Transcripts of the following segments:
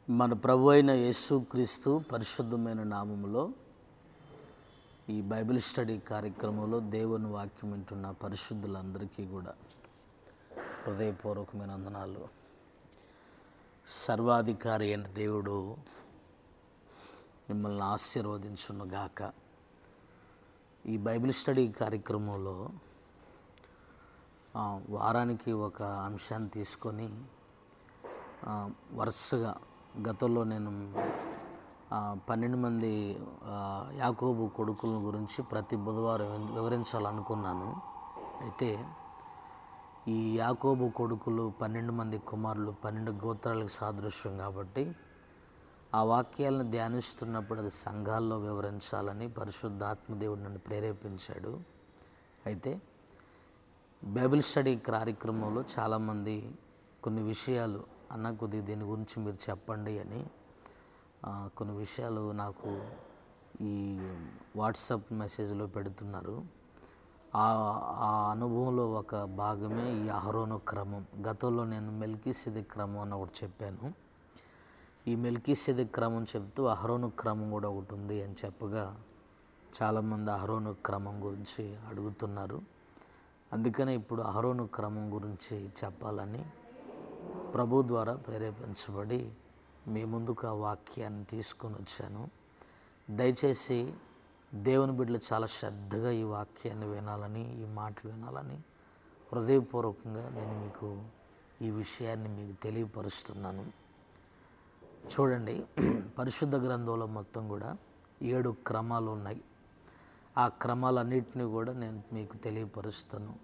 మన ప్రభు అయిన యేసుక్రీస్తు పరిశుద్ధమైన నామములో ఈ బైబిల్ స్టడీ కార్యక్రమంలో దేవుని వాక్యం వింటున్న పరిశుద్ధులందరికీ కూడా హృదయపూర్వకమైన వందనాలు. సర్వాధికారి అయిన దేవుడు మిమ్మల్ని ఆశీర్వదించునుగాక. ఈ బైబిల్ స్టడీ కార్యక్రమంలో వారానికి ఒక అంశాన్ని తీసుకొని వరుసగా గతంలో నేను 12 మంది యాకోబు కొడుకుల గురించి ప్రతి బుధవారం వివరించాలనుకున్నాను. అయితే ఈ యాకోబు కొడుకులు 12 మంది కుమారులు 12 గోత్రాలకు సాదృశ్యం కాబట్టి ఆ వాక్యాలను ధ్యానిస్తున్నప్పుడు అది సంఘాల్లో వివరించాలని పరిశుద్ధాత్మదేవుడు నన్ను ప్రేరేపించాడు. అయితే బైబిల్ స్టడీ కార్యక్రమంలో చాలామంది కొన్ని విషయాలు కొద్దిగా దీని గురించి మీరు చెప్పండి అని కొన్ని విషయాలు నాకు ఈ వాట్సాప్ మెసేజ్లో పెడుతున్నారు. ఆ అనుభవంలో ఒక భాగమే ఈ అహరోను క్రమం. గతంలో నేను మెల్కీసెదెకు క్రమం అని ఒకటి చెప్పాను. ఈ మెల్కీసెదెకు క్రమం చెప్తూ అహరోను క్రమం కూడా ఒకటి ఉంది అని చెప్పగా చాలామంది అహరోను క్రమం గురించి అడుగుతున్నారు. అందుకనే ఇప్పుడు అహరోను క్రమం గురించి చెప్పాలని ప్రభు ద్వారా ప్రేరేపించబడి మీ ముందుకు ఆ వాక్యాన్ని తీసుకొని వచ్చాను. దయచేసి దేవుని బిడ్డలు చాలా శ్రద్ధగా ఈ వాక్యాన్ని వినాలని, ఈ మాటలు వినాలని హృదయపూర్వకంగా నేను మీకు ఈ విషయాన్ని మీకు తెలియపరుస్తున్నాను. చూడండి, పరిశుద్ధ గ్రంథంలో మొత్తం కూడా 7 క్రమాలు ఉన్నాయి. ఆ క్రమాలన్నింటినీ కూడా నేను మీకు తెలియపరుస్తాను.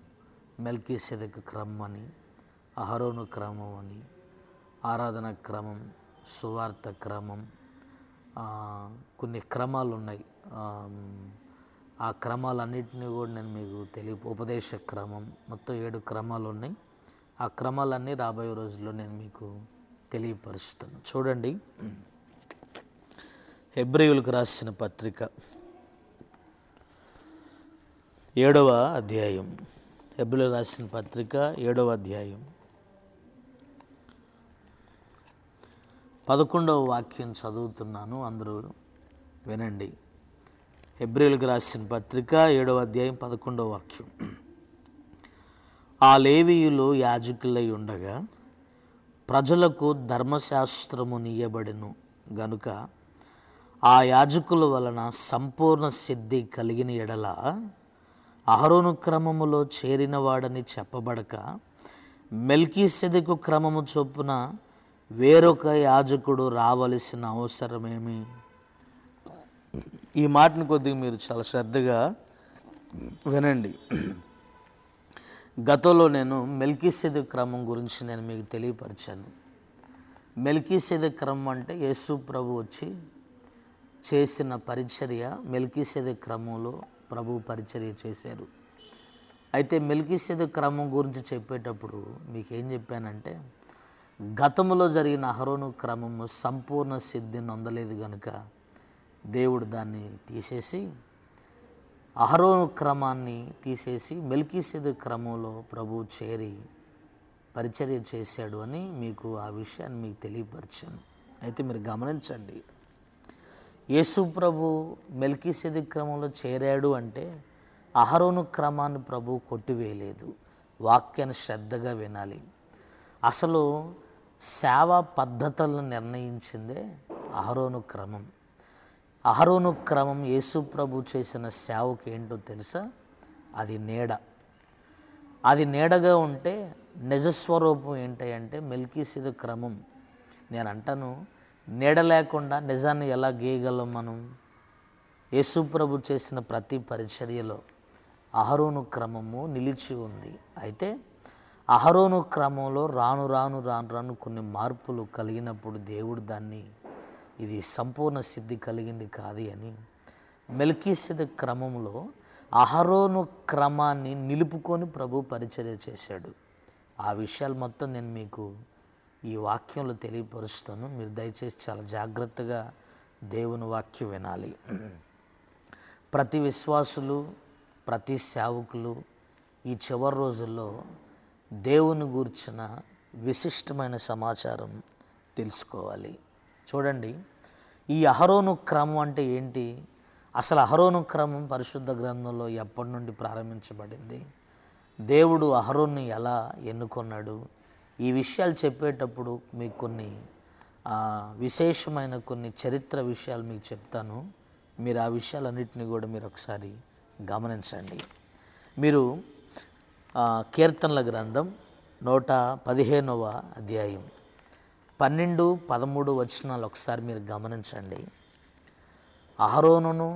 మెల్కీసెదెకు క్రమం అని, అహరోను క్రమం అని, ఆరాధన క్రమం, సువార్త క్రమం, కొన్ని క్రమాలు ఉన్నాయి. ఆ క్రమాలన్నింటినీ కూడా నేను మీకు ఉపదేశ క్రమం, మొత్తం 7 క్రమాలు ఉన్నాయి. ఆ క్రమాలన్నీ రాబోయే రోజుల్లో నేను మీకు తెలియపరుస్తాను. చూడండి, హెబ్రీయులకు రాసిన పత్రిక 7వ అధ్యాయం. హెబ్రీయులకు రాసిన పత్రిక 7వ అధ్యాయం 11వ వాక్యం చదువుతున్నాను, అందరూ వినండి. హెబ్రీయులకు రాసిన పత్రిక 7వ అధ్యాయం 11వ వాక్యం. ఆ లేవీయులు యాజకులై ఉండగా ప్రజలకు ధర్మశాస్త్రము నీయబడెను గనుక ఆ యాజకుల వలన సంపూర్ణ సిద్ధి కలిగిన ఎడల అహరోను క్రమములో చేరినవాడని చెప్పబడక మెల్కీసెదెకు క్రమము చొప్పున వేరొక యాజకుడు రావలసిన అవసరమేమి? ఈ మాటను కొద్దిగా మీరు చాలా శ్రద్ధగా వినండి. గతంలో నేను మెల్కీసెదెకు క్రమం గురించి నేను మీకు తెలియపరిచాను. మెల్కీసెదెకు క్రమం అంటే యేసు ప్రభు వచ్చి చేసిన పరిచర్య. మెల్కీసెదెకు క్రమంలో ప్రభు పరిచర్య చేశారు. అయితే మెల్కీసెదెకు క్రమం గురించి చెప్పేటప్పుడు మీకు ఏం చెప్పానంటే, గతంలో జరిగిన అహరోను క్రమము సంపూర్ణ సిద్ధిని నొందలేదు కనుక దేవుడు దాన్ని తీసేసి అహరోను క్రమాన్ని తీసేసి మెల్కీసెదెకు క్రమంలో ప్రభు చేరి పరిచర్య చేశాడు అని మీకు ఆ విషయాన్ని మీకు తెలియపరిచాను. అయితే మీరు గమనించండి, యేసు ప్రభు మెల్కీసెదెకు క్రమంలో చేరాడు అంటే అహరోను క్రమాన్ని ప్రభు కొట్టివేయలేదు. వాక్యాన్ని శ్రద్ధగా వినాలి. అసలు సేవా పద్ధతులను నిర్ణయించిందే అహరోను క్రమం. అహరోను క్రమం యేసు ప్రభు చేసిన సేవకు ఏంటో తెలుసా? అది నీడ. అది నీడగా ఉంటే నిజస్వరూపం ఏంటంటే మెల్కీసెదెకు క్రమం. నేను అంటాను, నీడ లేకుండా నిజాన్ని ఎలా గీయగలం మనం? యేసు ప్రభు చేసిన ప్రతి పరిచర్యలో అహరోను క్రమము నిలిచి ఉంది. అయితే అహరోను క్రమంలో రాను రాను కొన్ని మార్పులు కలిగినప్పుడు దేవుడు దాన్ని ఇది సంపూర్ణ సిద్ధి కలిగింది కాదు అని మెల్కీసెదెకు క్రమంలో అహరోను క్రమాన్ని నిలుపుకొని ప్రభు పరిచర్య చేశాడు. ఆ విషయాలు మొత్తం నేను మీకు ఈ వాక్యంలో తెలియపరుస్తాను. మీరు దయచేసి చాలా జాగ్రత్తగా దేవుని వాక్యం వినాలి. ప్రతి విశ్వాసులు, ప్రతి సేవకులు ఈ చివరి రోజుల్లో దేవుని గూర్చిన విశిష్టమైన సమాచారం తెలుసుకోవాలి. చూడండి, ఈ అహరోను క్రమం అంటే ఏంటి? అసలు అహరోను క్రమం పరిశుద్ధ గ్రంథంలో ఎప్పటి నుండి ప్రారంభించబడింది? దేవుడు అహరోన్ని ఎలా ఎన్నుకున్నాడు? ఈ విషయాలు చెప్పేటప్పుడు మీకు కొన్ని విశేషమైన కొన్ని చరిత్ర విషయాలు మీకు చెప్తాను. మీరు ఆ విషయాలన్నింటినీ కూడా మీరు ఒకసారి గమనించండి. మీరు కీర్తనల గ్రంథం 115వ అధ్యాయం 12, 13 వచనాలు ఒకసారి మీరు గమనించండి. అహరోను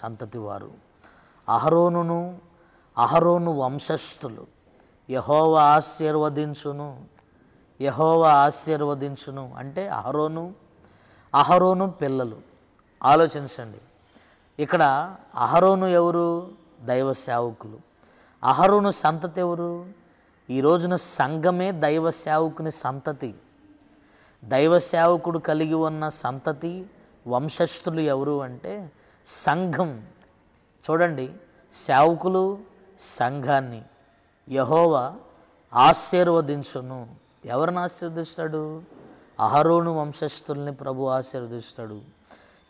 సంతతి వారు, అహరోను వంశస్థులు యెహోవా ఆశీర్వదించును అంటే అహరోను పిల్లలు. ఆలోచించండి, ఇక్కడ అహరోను ఎవరు? దైవ సేవకులు. అహరోను సంతతి ఎవరు? ఈ రోజున సంఘమే దైవ సేవకుని సంతతి. దైవ సేవకుడు కలిగి ఉన్న సంతతి వంశస్థులు ఎవరు అంటే సంఘం. చూడండి, సేవకులు సంఘాన్ని యెహోవా ఆశీర్వదించును. ఎవరిని ఆశీర్వదిస్తాడు? అహరోను వంశస్థుల్ని ప్రభు ఆశీర్వదిస్తాడు.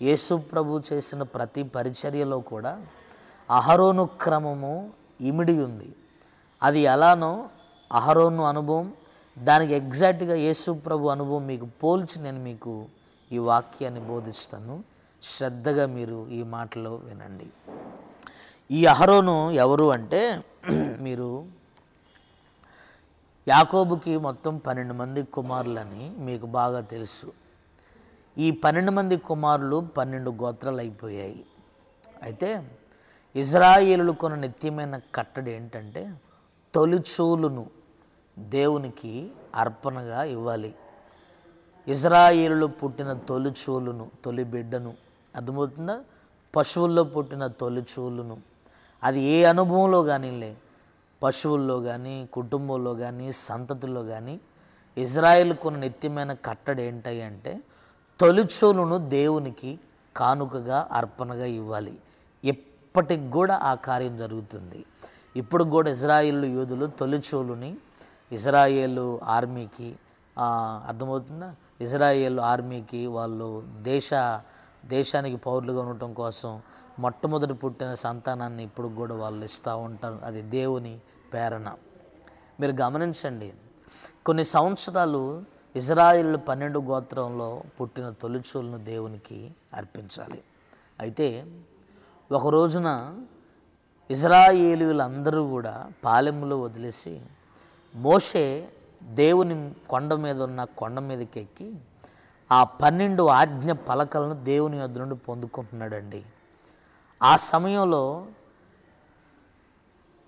యేసు ప్రభు చేసిన ప్రతి పరిచర్యలో కూడా అహరోను క్రమము ఇమిడి ఉంది. అది ఎలానో అహరోను అనుభవం, దానికి ఎగ్జాక్ట్గా యేసు ప్రభు అనుభవం మీకు పోల్చి నేను మీకు ఈ వాక్యాన్ని బోధిస్తాను. శ్రద్ధగా మీరు ఈ మాటలు వినండి. ఈ అహరోను ఎవరు అంటే, మీరు యాకోబుకి మొత్తం 12 మంది కుమారులని మీకు బాగా తెలుసు. ఈ 12 మంది కుమారులు 12 గోత్రాలు అయిపోయాయి. అయితే ఇజ్రాయేలులు కొన్న నిత్యమైన కట్టడి ఏంటంటే తొలిచూలును దేవునికి అర్పణగా ఇవ్వాలి. ఇజ్రాయేలులో పుట్టిన తొలిచూలును, తొలి బిడ్డను, అర్థమవుతుందా? పశువుల్లో పుట్టిన తొలిచూలును, అది ఏ అనుభవంలో కానీలే, పశువుల్లో కానీ, కుటుంబంలో కానీ, సంతతిలో కానీ ఇజ్రాయేల్ కొన్ని నిత్యమైన కట్టడి ఏంటి అంటే తొలిచూలును దేవునికి కానుకగా అర్పణగా ఇవ్వాలి. ఎప్పటికి కూడా ఆ కార్యం జరుగుతుంది. ఇప్పుడు కూడా ఇజ్రాయేలు యూదులు తొలిచూలుని ఇజ్రాయేలు ఆర్మీకి, అర్థమవుతుందా, ఇజ్రాయేల్ ఆర్మీకి వాళ్ళు దేశానికి పౌరులుగా ఉండటం కోసం మొట్టమొదటి పుట్టిన సంతానాన్ని ఇప్పుడు కూడా వాళ్ళు ఇస్తూ ఉంటారు. అది దేవుని ప్రేరణ. మీరు గమనించండి, కొన్ని సంవత్సరాలు ఇజ్రాయేల్ 12 గోత్రంలో పుట్టిన తొలిచూలను దేవునికి అర్పించాలి. అయితే ఒక రోజున ఇజ్రాయేలీయులందరూ కూడా పాలెంలో వదిలేసి మోషే దేవుని కొండ మీదకి ఎక్కి ఆ 12 ఆజ్ఞ పలకలను దేవుని యొద్ద నుండి పొందుకుంటున్నాడండి. ఆ సమయంలో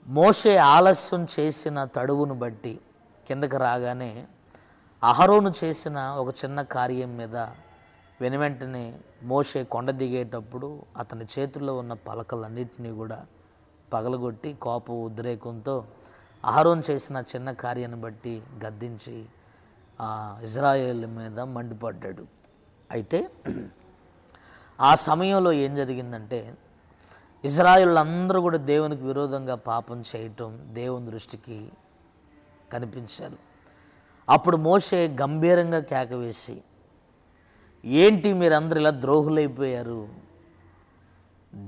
మోషే ఆలస్యం చేసిన తడువును బట్టి కిందకి రాగానే అహరోను చేసిన ఒక చిన్న కార్యం మీద వెనువెంటనే మోషే కొండ దిగేటప్పుడు అతని చేతుల్లో ఉన్న పలకలన్నింటినీ కూడా పగలగొట్టి కోప ఉద్రేకంతో అహరోను చేసిన చిన్న కార్యాన్ని బట్టి గద్దించి ఇజ్రాయేల్ మీద మండిపడ్డాడు. అయితే ఆ సమయంలో ఏం జరిగిందంటే ఇజ్రాయేలులందరూ కూడా దేవునికి విరోధంగా పాపం చేయటం దేవుని దృష్టికి కనిపించారు. అప్పుడు మోషే గంభీరంగా కేకవేసి, ఏంటి మీరందరూ ఇలా ద్రోహులైపోయారు?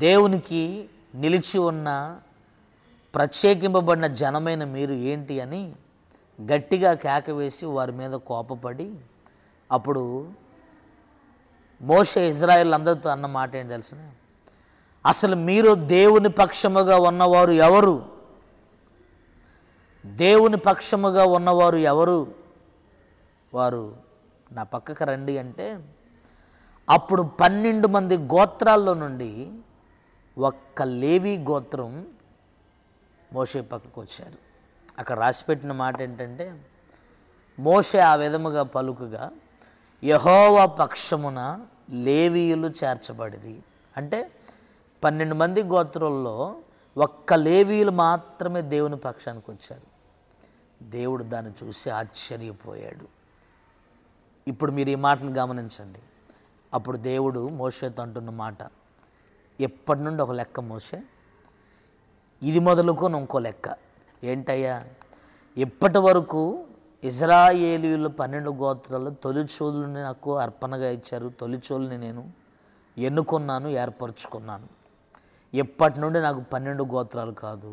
దేవునికి నిలిచి ఉన్న ప్రత్యేకింపబడిన జనమైన మీరు ఏంటి అని గట్టిగా కేకవేసి వారి మీద కోపపడి, అప్పుడు మోషే ఇజ్రాయేల్ అందరితో అన్న మాట ఏంటి తెలిసిన, అసలు మీరు దేవుని పక్షముగా ఉన్నవారు ఎవరు? దేవుని పక్షముగా ఉన్నవారు ఎవరు? వారు నా పక్కకు రండి అంటే అప్పుడు 12 మంది గోత్రాల్లో నుండి ఒక్క లేవి గోత్రం మోషే పక్కకు వచ్చారు. అక్కడ రాసిపెట్టిన మాట ఏంటంటే, మోషే ఆ విధముగా పలుకుగా యెహోవా పక్షమున లేవీయులు చేర్చబడిరి. అంటే 12 మంది గోత్రాల్లో ఒక్క లేవీయులు మాత్రమే దేవుని పక్షానికి వచ్చారు. దేవుడు దాన్ని చూసి ఆశ్చర్యపోయాడు. ఇప్పుడు మీరు ఈ మాటను గమనించండి. అప్పుడు దేవుడు మోషేతో అంటున్న మాట, ఎప్పటి నుండి ఒక లెక్క మోషే, ఇది మొదలుకొని ఇంకో లెక్క. ఏంటయ్యా, ఇప్పటి వరకు ఇజ్రాయేలీయులు 12 గోత్రాలు తొలిచూలుని నాకు అర్పణగా ఇచ్చారు. తొలిచూలుని నేను ఎన్నుకున్నాను, ఏర్పరచుకున్నాను. ఎప్పటి నుండి నాకు 12 గోత్రాలు కాదు,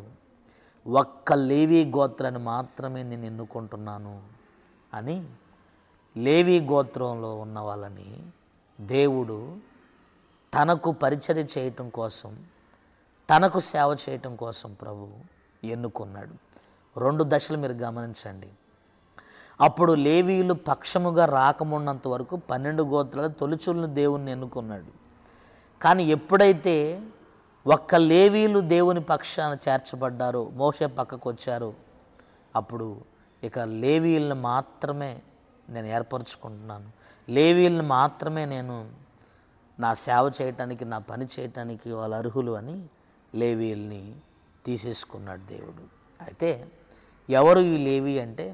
ఒక్క లేవీ గోత్రాన్ని మాత్రమే నేను ఎన్నుకుంటున్నాను అని లేవీ గోత్రంలో ఉన్న వాళ్ళని దేవుడు తనకు పరిచర్య చేయటం కోసం, తనకు సేవ చేయటం కోసం ప్రభువు ఎన్నుకున్నాడు. 2 దశలు మీరు గమనించండి. అప్పుడు లేవీయులు పక్షముగా రాకమున్నంత వరకు 12 గోత్రాల తొలిచూలను దేవుణ్ణి ఎన్నుకున్నాడు. కానీ ఎప్పుడైతే ఒక్క లేవీయులు దేవుని పక్షాన చేర్చబడ్డారో, మోషే పక్కకు వచ్చారో, అప్పుడు ఇక లేవీయులను మాత్రమే నేను ఏర్పరచుకుంటున్నాను, లేవీయులను మాత్రమే నేను నా సేవ చేయటానికి, నా పని చేయటానికి వాళ్ళు అర్హులు అని లేవీయుల్ని తీసేసుకున్నాడు దేవుడు. అయితే ఎవరు ఈ లేవీ అంటే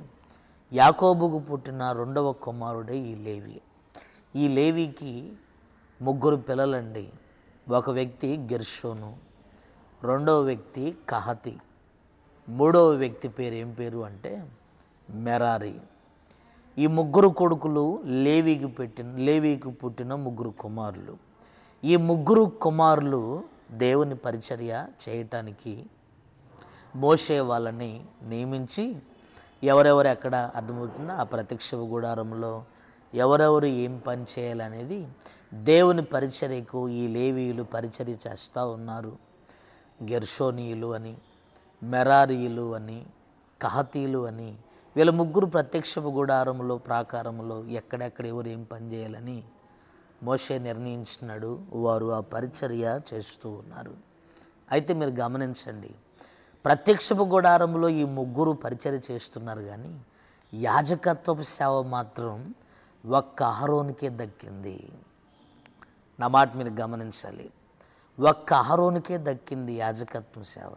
యాకోబుకు పుట్టిన 2వ కుమారుడే ఈ లేవీ. ఈ లేవీకి 3 పిల్లలండి. ఒక వ్యక్తి గెర్షోను, 2వ వ్యక్తి కహతి, 3వ వ్యక్తి పేరు ఏం పేరు అంటే మెరారి. ఈ 3 కొడుకులు లేవీకి పుట్టిన 3 కుమారులు. ఈ 3 కుమారులు దేవుని పరిచర్య చేయటానికి మోషే వాళ్ళని నియమించి ఎవరెవరు ఎక్కడ అర్థమవుతుందో ఆ ప్రత్యక్ష గుడారంలో ఎవరెవరు ఏం పని చేయాలనేది దేవుని పరిచర్యకు ఈ లేవీయులు పరిచర్య చేస్తూ ఉన్నారు. గెర్షోనీయులు అని, మెరారీయులు అని, కహతీలు అని వీళ్ళ 3 ప్రత్యక్ష గుడారంలో ప్రాకారంలో ఎక్కడెక్కడ ఎవరు ఏం పని చేయాలని మోషే నిర్ణయించినాడు. వారు ఆ పరిచర్య చేస్తూ ఉన్నారు. అయితే మీరు గమనించండి, ప్రత్యక్షపు గుడారంలో ఈ 3 పరిచర్య చేస్తున్నారు, కానీ యాజకత్వపు సేవ మాత్రం ఒక్క అహరోనుకే దక్కింది. నా మాట మీరు గమనించాలి. ఒక్క అహరోనుకే దక్కింది యాజకత్వ సేవ.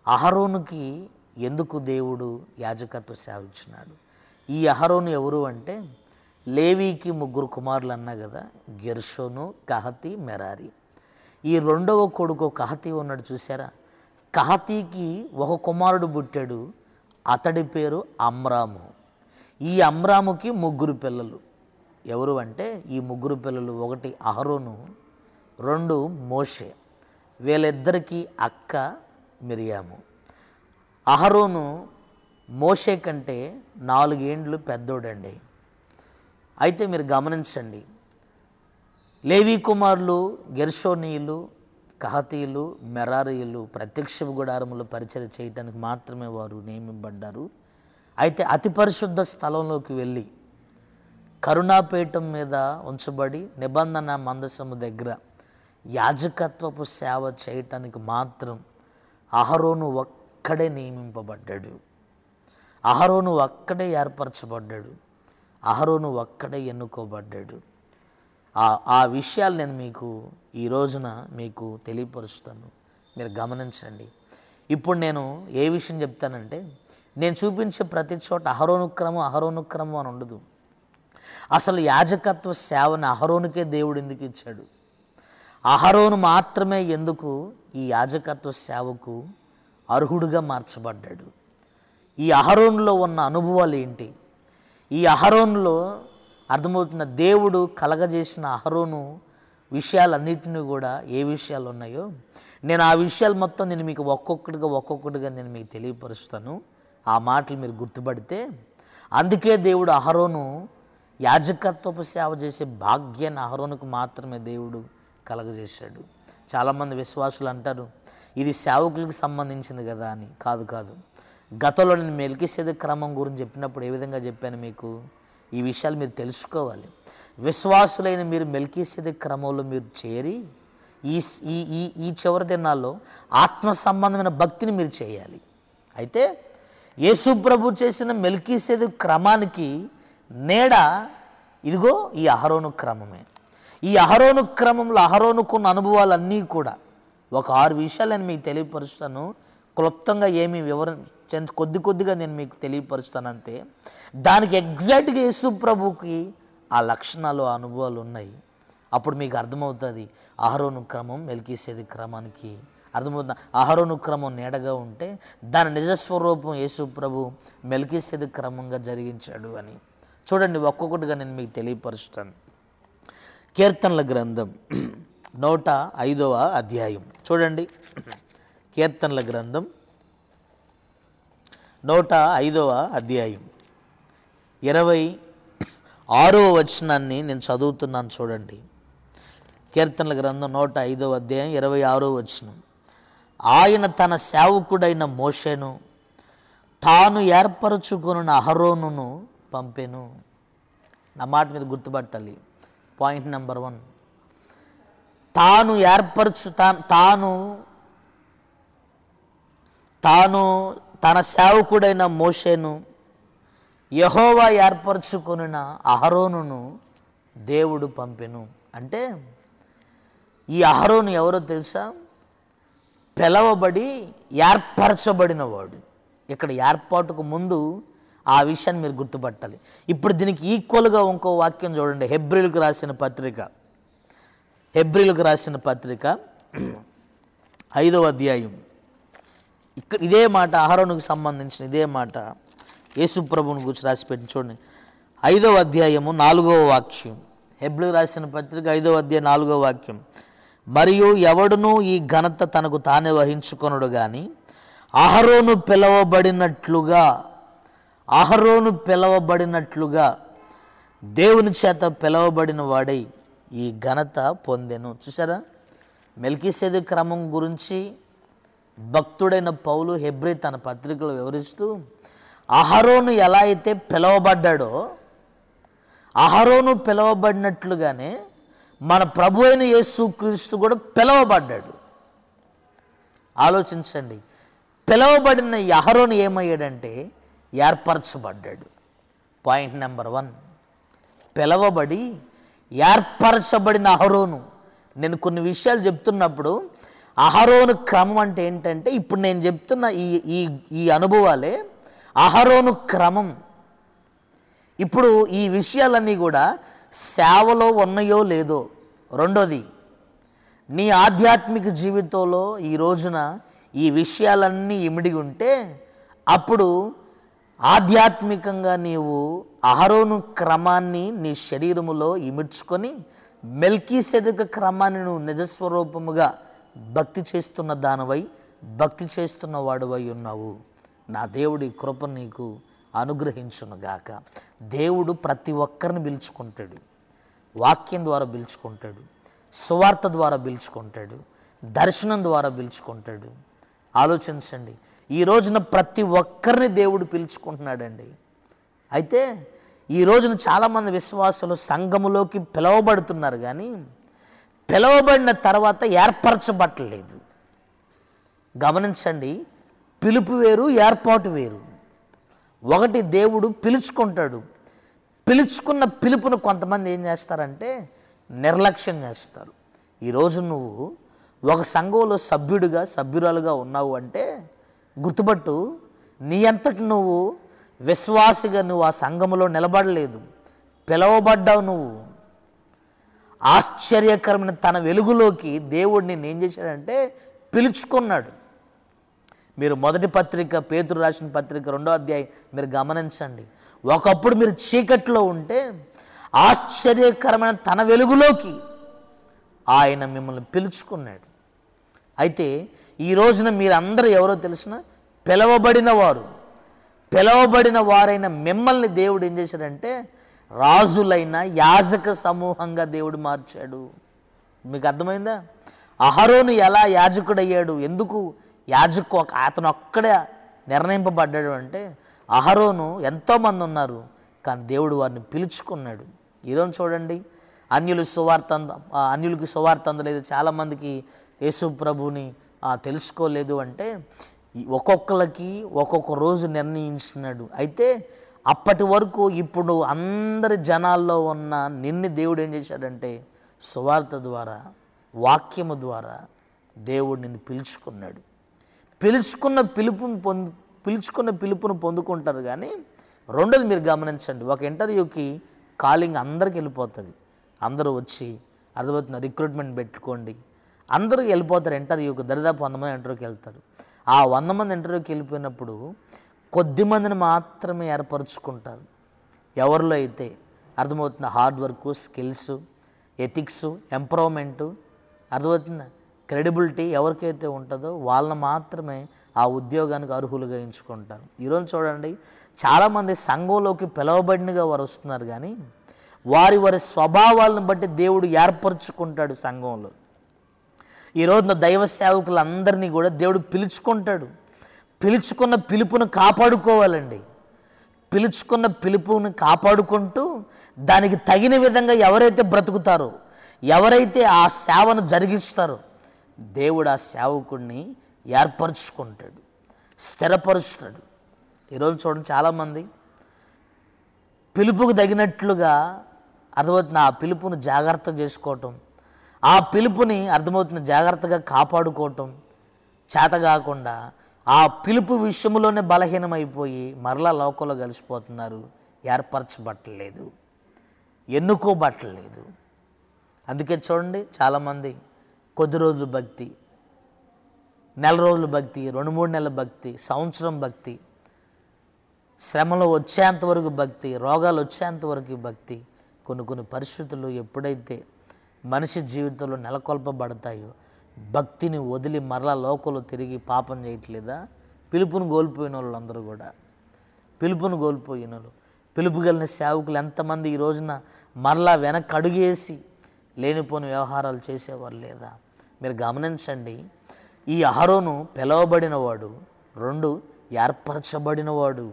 అహరోనుకి ఎందుకు దేవుడు యాజకత్వ సేవ ఇచ్చినాడు? ఈ అహరోను ఎవరు అంటే లేవీకి 3 కుమారులు అన్నా కదా, గెర్షోను, కహతి, మెరారి. ఈ 2వ కొడుకు కహతి ఉన్నాడు చూసారా, కహతీకి ఒక కుమారుడు పుట్టాడు, అతడి పేరు అమ్రాము. ఈ అమ్రాముకి 3 పిల్లలు. ఎవరు అంటే ఈ 3 పిల్లలు, 1 అహరోను, 2 మోషే. వీళ్ళిద్దరికీ అక్క మిరియాము. అహరోను మోషే కంటే 4 ఏండ్లు పెద్దోడండి. అయితే మీరు గమనించండి, లేవీ కుమారులు గెర్షోనీయులు, కహతీయులు, మెరారీయులు ప్రత్యక్ష గుడారములో పరిచర్య చేయటానికి మాత్రమే వారు నియమింపబడ్డారు. అయితే అతి పరిశుద్ధ స్థలంలోకి వెళ్ళి కరుణాపీఠం మీద ఉంచబడి నిబంధన మందసము దగ్గర యాజకత్వపు సేవ చేయటానికి మాత్రం అహరోను ఒక్కడే నియమింపబడ్డాడు. అహరోను ఒక్కడే ఏర్పరచబడ్డాడు. అహరోను ఒక్కడే ఎన్నుకోబడ్డాడు. ఆ విషయాలు నేను మీకు ఈ రోజున మీకు తెలియపరుస్తాను. మీరు గమనించండి. ఇప్పుడు నేను ఏ విషయం చెప్తానంటే, నేను చూపించే ప్రతి చోట అహరోను క్రమం అని ఉండదు. అసలు యాజకత్వ సేవను అహరోనుకే దేవుడు ఎందుకు ఇచ్చాడు? అహరోను మాత్రమే ఎందుకు ఈ యాజకత్వ సేవకు అర్హుడుగా మార్చబడ్డాడు? ఈ అహరోనులో ఉన్న అనుభవాలు ఏంటి? ఈ అహరోనులో అర్థమవుతున్న దేవుడు కలగజేసిన అహరోను విషయాలన్నిటిని కూడా ఏ విషయాలు ఉన్నాయో నేను ఆ విషయాలు మొత్తం నేను మీకు ఒక్కొక్కటిగా నేను మీకు తెలియపరుస్తాను. ఆ మాటలు మీరు గుర్తుపడితే, అందుకే దేవుడు అహరోను యాజకత్వపు సేవ చేసే భాగ్యాన్ని అహరోనుకు మాత్రమే దేవుడు కలగజేశాడు. చాలామంది విశ్వాసులు అంటారు ఇది సేవకులకు సంబంధించింది కదా అని. కాదు. గతంలో నేను మెల్కీసెదెకు క్రమం గురించి చెప్పినప్పుడు ఏ విధంగా చెప్పాను మీకు? ఈ విషయాలు మీరు తెలుసుకోవాలి. విశ్వాసులైన మీరు మెల్కీసెదెకు క్రమంలో మీరు చేరి ఈ చివరి దినాల్లో ఆత్మ సంబంధమైన భక్తిని మీరు చేయాలి. అయితే యేసు ప్రభు చేసిన మెల్కీసెదెకు క్రమానికి నీడ ఇదిగో ఈ అహరోను క్రమమే. ఈ అహరోను క్రమంలో అహరోనుకున్న అనుభవాలన్నీ కూడా ఒక 6 విషయాలు నేను మీకు తెలియపరుస్తాను. క్లుప్తంగా ఏమీ కొద్దిగా నేను మీకు తెలియపరుస్తానంతే. దానికి ఎగ్జాక్ట్గా యేసు ప్రభుకి ఆ లక్షణాలు, ఆ అనుభవాలు ఉన్నాయి. అప్పుడు మీకు అర్థమవుతుంది అహరోను క్రమం మెల్కీసెదెకు క్రమానికి అర్థమవుతుందా? అహరోను క్రమం నీడగా ఉంటే దాని నిజస్వరూపం యేసు ప్రభు మెల్కీసెదెకు క్రమంగా జరిగించాడు అని. చూడండి, ఒక్కొక్కటిగా నేను మీకు తెలియపరుస్తాను. కీర్తనల గ్రంథం 105వ అధ్యాయం చూడండి. కీర్తనల గ్రంథం 105వ అధ్యాయం 26వ వచనాన్ని నేను చదువుతున్నాను చూడండి. కీర్తనల గ్రంథం 105వ అధ్యాయం 26వ వచనం. ఆయన తన సేవకుడైన మోషేను తాను ఏర్పరచుకున్న అహరోనును పంపెను. నా మాట మీద గుర్తుపట్టాలి. పాయింట్ నెంబర్ 1, తాను తన సేవకుడైన మోషేను యెహోవా ఏర్పరచుకున్న అహరోనును దేవుడు పంపెను. అంటే ఈ అహరోను ఎవరో తెలుసా? పిలవబడి ఏర్పరచబడిన వాడు. ఇక్కడ ఏర్పాటుకు ముందు ఆ విషయాన్ని మీరు గుర్తుపట్టాలి. ఇప్పుడు దీనికి ఈక్వల్గా ఇంకో వాక్యం చూడండి. హెబ్రీలకు రాసిన పత్రిక 5వ అధ్యాయం. ఇక్కడ ఇదే మాట, అహరోనుకు సంబంధించిన ఇదే మాట యేసు ప్రభువుని గురించి రాసిపెట్టి చూడండి. 5వ అధ్యాయము 4వ వాక్యం. హెబ్రీలకు రాసిన పత్రిక 5వ అధ్యాయం 4వ వాక్యం. మరియు ఎవడునూ ఈ ఘనత తనకు తానే వహించుకొనుడు గాని అహరోను పిలవబడినట్లుగా దేవుని చేత పిలవబడిన వాడై ఈ ఘనత పొందెను. చూసారా? మెల్కీసెదెకు క్రమం గురించి భక్తుడైన పౌలు హెబ్రీ తన పత్రికలో వివరిస్తూ అహరోను ఎలా అయితే పిలవబడ్డాడో, అహరోను పిలవబడినట్లుగానే మన ప్రభు అయిన యేసుక్రీస్తు కూడా పిలవబడ్డాడు. ఆలోచించండి. పిలవబడిన అహరోను ఏమయ్యాడంటే ఏర్పరచబడ్డాడు. పాయింట్ నెంబర్ 1, పిలవబడి ఏర్పరచబడిన అహరోను. నేను కొన్ని విషయాలు చెప్తున్నప్పుడు అహరోను క్రమం అంటే ఏంటంటే, ఇప్పుడు నేను చెప్తున్న ఈ అనుభవాలే అహరోను క్రమం. ఇప్పుడు ఈ విషయాలన్నీ కూడా సేవలో ఉన్నాయో లేదో. రెండోది, నీ ఆధ్యాత్మిక జీవితంలో ఈ రోజున ఈ విషయాలన్నీ ఇమిడి ఉంటే అప్పుడు ఆధ్యాత్మికంగా నీవు అహరోను క్రమాన్ని నీ శరీరములో ఇమిడ్చుకొని మెల్కీసెదెకు క్రమాన్ని నువ్వు నిజస్వరూపముగా భక్తి చేస్తున్న దానివై, భక్తి చేస్తున్న వాడివై ఉన్నావు. నా దేవుడి కృప నీకు అనుగ్రహించునుగాక. దేవుడు ప్రతి ఒక్కరిని పిలుచుకుంటాడు. వాక్యం ద్వారా పిలుచుకుంటాడు, సువార్త ద్వారా పిలుచుకుంటాడు, దర్శనం ద్వారా పిలుచుకుంటాడు. ఆలోచించండి, ఈ రోజున ప్రతి ఒక్కరిని దేవుడు పిలుచుకుంటున్నాడండి. అయితే ఈ రోజున చాలామంది విశ్వాసులు సంఘములోకి పిలవబడుతున్నారు, కానీ పిలవబడిన తర్వాత ఏర్పరచబట్టలేదు. గమనించండి, పిలుపు వేరు, ఏర్పాటు వేరు. ఒకటి, దేవుడు పిలుచుకుంటాడు. పిలుచుకున్న పిలుపును కొంతమంది ఏం చేస్తారంటే నిర్లక్ష్యం చేస్తారు. ఈరోజు నువ్వు ఒక సంఘంలో సభ్యురాలుగా ఉన్నావు అంటే గుర్తుపట్టు, నీ అంతటి నువ్వు విశ్వాసిగా నువ్వు ఆ సంఘములో నిలబడలేదు, పిలవబడ్డావు. నువ్వు ఆశ్చర్యకరమైన తన వెలుగులోకి దేవుడు నిన్ను ఏం చేశాడంటే పిలుచుకున్నాడు. మీరు మొదటి పత్రిక, పేతురు రాసిన పత్రిక 2వ అధ్యాయం మీరు గమనించండి. ఒకప్పుడు మీరు చీకట్లో ఉంటే ఆశ్చర్యకరమైన తన వెలుగులోకి ఆయన మిమ్మల్ని పిలుచుకున్నాడు. అయితే ఈ రోజున మీరందరూ ఎవరో తెలిసిన పిలవబడిన వారైన మిమ్మల్ని దేవుడు ఏం చేశాడంటే రాజులైన యాజక సమూహంగా దేవుడు మార్చాడు. మీకు అర్థమైందా? అహరోను ఎలా యాజకుడయ్యాడు? ఎందుకు అతను ఒక్కడే నిర్ణయింపబడ్డాడు అంటే, అహరోను ఎంతోమంది ఉన్నారు, కానీ దేవుడు వారిని పిలుచుకున్నాడు. ఈరోజు చూడండి, అన్యులకి సువార్త అందలేదు, చాలామందికి యేసు ప్రభుని తెలుసుకోలేదు అంటే ఒక్కొక్కరికి ఒక్కొక్క రోజు నిర్ణయించున్నాడు. అయితే అప్పటి వరకు ఇప్పుడు అందరి జనాల్లో ఉన్న నిన్ను దేవుడు ఏం చేశాడంటే సువార్త ద్వారా, వాక్యము ద్వారా దేవుడు నిన్ను పిలుచుకున్నాడు. పిలుచుకున్న పిలుపును పొందుకుంటారు. కానీ రెండోది మీరు గమనించండి, ఒక ఇంటర్వ్యూకి కాలింగ్ అందరికి వెళ్ళిపోతుంది. అందరూ వచ్చి అర్థమవుతున్న రిక్రూట్మెంట్ పెట్టుకోండి, అందరూ వెళ్ళిపోతారు ఇంటర్వ్యూకి, దరిదాపు 100 మంది ఇంటర్వ్యూకి వెళ్తారు. ఆ 100 మంది ఇంటర్వ్యూకి వెళ్ళిపోయినప్పుడు కొద్ది మందిని మాత్రమే ఏర్పరచుకుంటారు. ఎవరిలో అయితే అర్థమవుతుంది హార్డ్ వర్క్, స్కిల్స్, ఎథిక్స్, ఎంప్రూవ్మెంటు, అర్థమవుతుందా, క్రెడిబిలిటీ ఎవరికైతే ఉంటుందో వాళ్ళని మాత్రమే ఆ ఉద్యోగానికి అర్హులుగా ఎంచుకుంటారు. ఈరోజు చూడండి, చాలామంది సంఘంలోకి పిలవబడినగా వారు వస్తున్నారు, కానీ వారి వారి స్వభావాలను బట్టి దేవుడు ఏర్పరచుకుంటాడు సంఘంలో. ఈరోజున దైవ సేవకులందరినీ కూడా దేవుడు పిలుచుకుంటాడు. పిలుచుకున్న పిలుపును కాపాడుకోవాలండి. పిలుచుకున్న పిలుపుని కాపాడుకుంటూ దానికి తగిన విధంగా ఎవరైతే బ్రతుకుతారో, ఎవరైతే ఆ సేవను జరిగిస్తారో దేవుడు ఆ సేవకుడిని ఏర్పరచుకుంటాడు, స్థిరపరుస్తాడు. ఈరోజు చూడండి, చాలామంది పిలుపుకు తగినట్లుగా అర్థమవుతున్న ఆ పిలుపుని జాగ్రత్త చేసుకోవటం, ఆ పిలుపుని అర్థమవుతున్న జాగ్రత్తగా కాపాడుకోవటం చేత కాకుండా ఆ పిలుపు విషయంలోనే బలహీనమైపోయి మరలా లోకంలో కలిసిపోతున్నారు. ఏర్పరచబట్టలేదు, ఎన్నుకోబట్టలేదు. అందుకే చూడండి, చాలామంది కొద్ది రోజులు భక్తి, నెల రోజులు భక్తి, 2-3 నెలల భక్తి, సంవత్సరం భక్తి, శ్రమలు వచ్చేంతవరకు భక్తి, రోగాలు వచ్చేంతవరకు భక్తి. కొన్ని పరిస్థితులు ఎప్పుడైతే మనిషి జీవితంలో నెలకొల్పబడతాయో భక్తిని వదిలి మరలా లోకంలో తిరిగి పాపం చేయట్లేదా? పిలుపును కోల్పోయిన వాళ్ళందరూ కూడా, పిలుపును కోల్పోయిన వాళ్ళు, పిలుపు కలిగిన సేవకులు ఎంతమంది ఈ రోజున మరలా వెనక్కి అడుగేసి లేనిపోని వ్యవహారాలు చేసేవారు లేదా? మీరు గమనించండి, ఈ అహరోను పిలవబడినవాడు, 2 ఏర్పరచబడినవాడు.